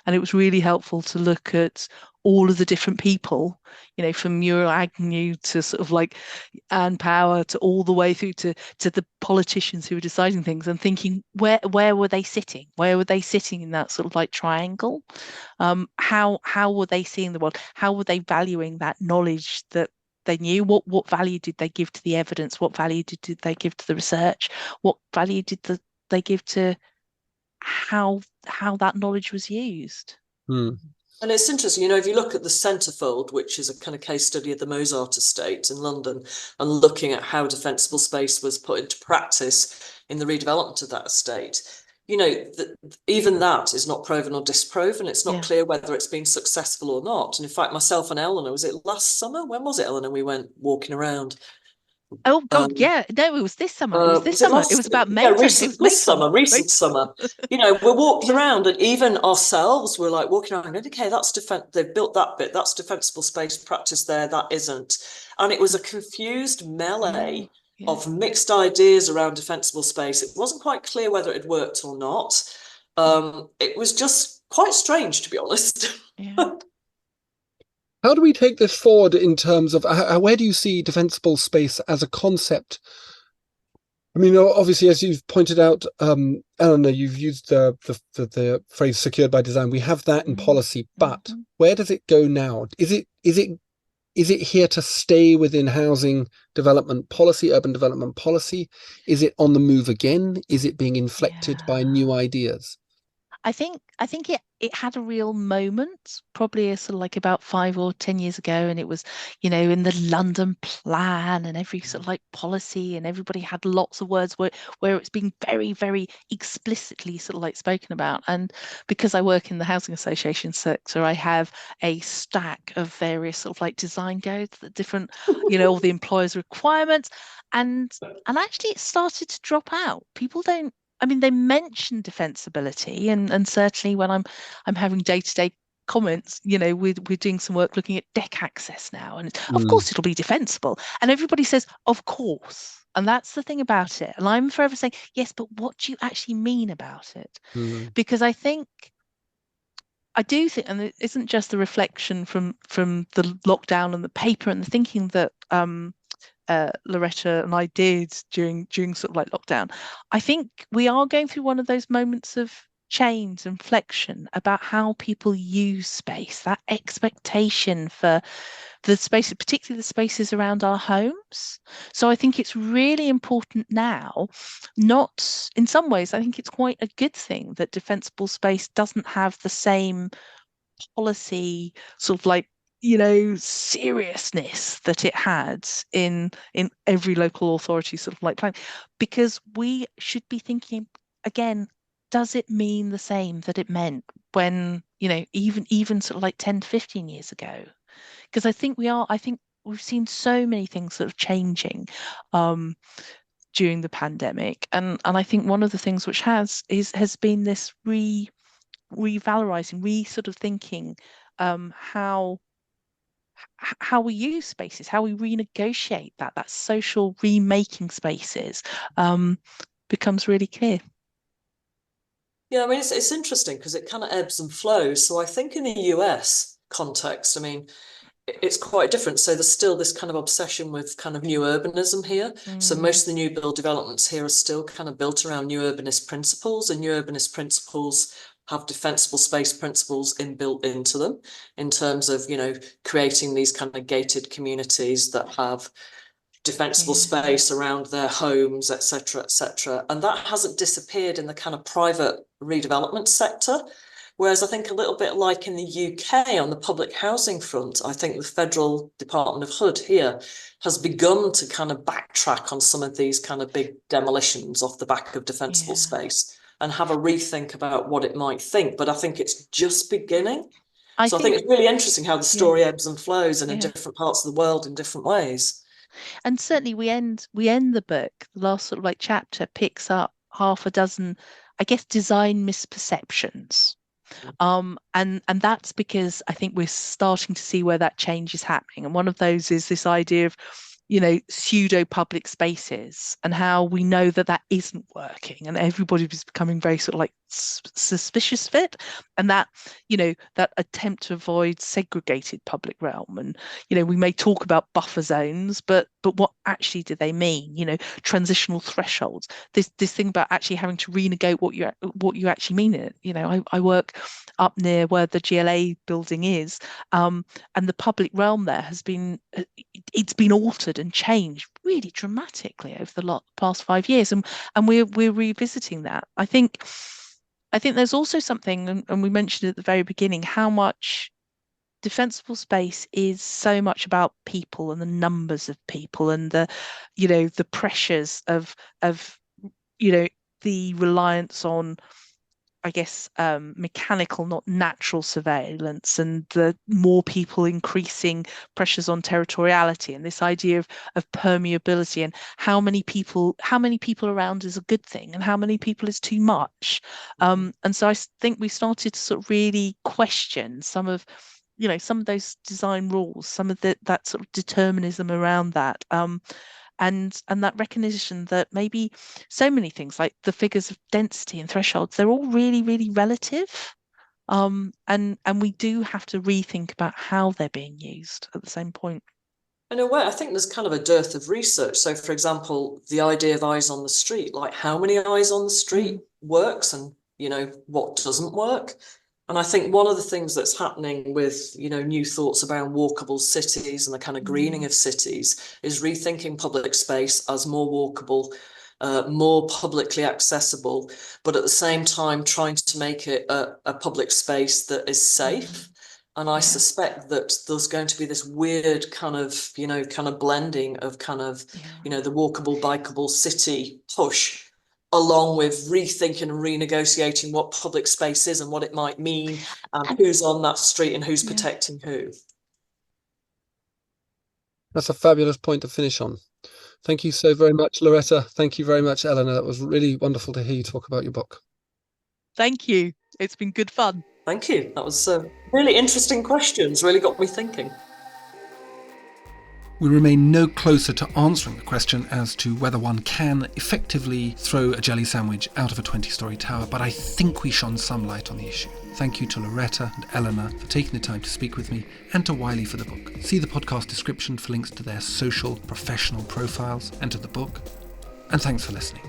And it was really helpful to look at all of the different people, from Muriel Agnew to sort of like Anne Power to all the way through to the politicians who were deciding things, and thinking where were they sitting? Where were they sitting in that sort of like triangle? How were they seeing the world? How were they valuing that knowledge that they knew? What value did they give to the evidence? What value did they give to the research? What value did they give to how that knowledge was used? And it's interesting, if you look at the Centrefold, which is a kind of case study of the Mozart estate in London, and looking at how defensible space was put into practice in the redevelopment of that estate, even that is not proven or disproven. It's not clear whether it's been successful or not. And in fact, myself and Elanor, was it last summer? When was it, Elanor? We went walking around. Oh God, yeah. No, it was this summer. It was about Mayton. Recent summer. We're walking around, and even ourselves, we're like walking around and okay, that's they've built that bit, that's defensible space practice there, that isn't. And it was a confused melee of mixed ideas around defensible space. It wasn't quite clear whether it worked or not. It was just quite strange, to be honest. How do we take this forward in terms of where do you see defensible space as a concept? I mean, obviously, as you've pointed out, Elanor, you've used the phrase "secured by design." We have that in policy, but where does it go now? Is it here to stay within housing development policy, urban development policy? Is it on the move again? Is it being inflected by new ideas? I think it had a real moment, probably sort of like about 5 or 10 years ago, and it was, in the London plan and every sort of like policy, and everybody had lots of words where it's being very, very explicitly sort of like spoken about. And because I work in the housing association sector, I have a stack of various sort of like design codes, the different, all the employers' requirements, and actually it started to drop out. People don't. I mean, they mention defensibility, and certainly when I'm having day-to-day comments, we're doing some work looking at deck access now, and of course it'll be defensible, and everybody says, of course, and that's the thing about it. And I'm forever saying, yes, but what do you actually mean about it? Because I do think, and it isn't just the reflection from the lockdown and the paper and the thinking that Loretta and I did during sort of like lockdown. I think we are going through one of those moments of change and inflection about how people use space, that expectation for the spaces, particularly the spaces around our homes. So I think it's really important now, not in some ways, I think it's quite a good thing that defensible space doesn't have the same policy sort of like seriousness that it had in every local authority sort of like plan, because we should be thinking again, does it mean the same that it meant when even sort of like 10 to 15 years ago? Because I think we've seen so many things sort of changing during the pandemic, and I think one of the things which has been this revalorizing, sort of thinking how we use spaces, how we renegotiate that social remaking spaces becomes really clear. Yeah, I mean, it's interesting because it kind of ebbs and flows. So I think in the US context, I mean, it's quite different. So there's still this kind of obsession with kind of new urbanism here. So most of the new build developments here are still kind of built around new urbanist principles, and new urbanist principles have defensible space principles inbuilt into them in terms of, creating these kind of gated communities that have defensible space around their homes, etc., etc. And that hasn't disappeared in the kind of private redevelopment sector. Whereas I think a little bit like in the UK on the public housing front, I think the Federal Department of HUD here has begun to kind of backtrack on some of these kind of big demolitions off the back of defensible space and have a rethink about what it might think. But I think it's just beginning. I think it's really interesting how the story ebbs and flows and in different parts of the world in different ways. And certainly we end the book, the last sort of like chapter picks up half a dozen, I guess, design misperceptions. And that's because I think we're starting to see where that change is happening. And one of those is this idea of, pseudo public spaces, and how we know that isn't working, and everybody is becoming very sort of like suspicious of it, and that that attempt to avoid segregated public realm. And we may talk about buffer zones, but what actually do they mean? Transitional thresholds. This thing about actually having to renegate what you actually mean in it. I work up near where the GLA building is, and the public realm there has been altered and changed really dramatically over the past 5 years, and we're revisiting that. I think there's also something, and we mentioned at the very beginning, how much defensible space is so much about people and the numbers of people and the pressures of the reliance on, I guess, mechanical, not natural surveillance, and the more people increasing pressures on territoriality, and this idea of permeability, and how many people around is a good thing and how many people is too much. And so I think we started to sort of really question some of those design rules, some of that sort of determinism around that. And that recognition that maybe so many things like the figures of density and thresholds, they're all really, really relative. And we do have to rethink about how they're being used at the same point. In a way, I think there's kind of a dearth of research. So, for example, the idea of eyes on the street, like how many eyes on the street works and, what doesn't work. And I think one of the things that's happening with, new thoughts about walkable cities and the kind of greening of cities is rethinking public space as more walkable, more publicly accessible, but at the same time trying to make it a public space that is safe. And I suspect that there's going to be this weird kind of blending of the walkable, bikeable city push, along with rethinking and renegotiating what public space is and what it might mean, and who's on that street and who's protecting who. That's a fabulous point to finish on. Thank you so very much, Loretta. Thank you very much, Elanor. That was really wonderful to hear you talk about your book. Thank you. It's been good fun. Thank you. That was really interesting questions, really got me thinking. We remain no closer to answering the question as to whether one can effectively throw a jelly sandwich out of a 20-storey tower, but I think we shone some light on the issue. Thank you to Loretta and Elanor for taking the time to speak with me, and to Wiley for the book. See the podcast description for links to their social, professional profiles and to the book. And thanks for listening.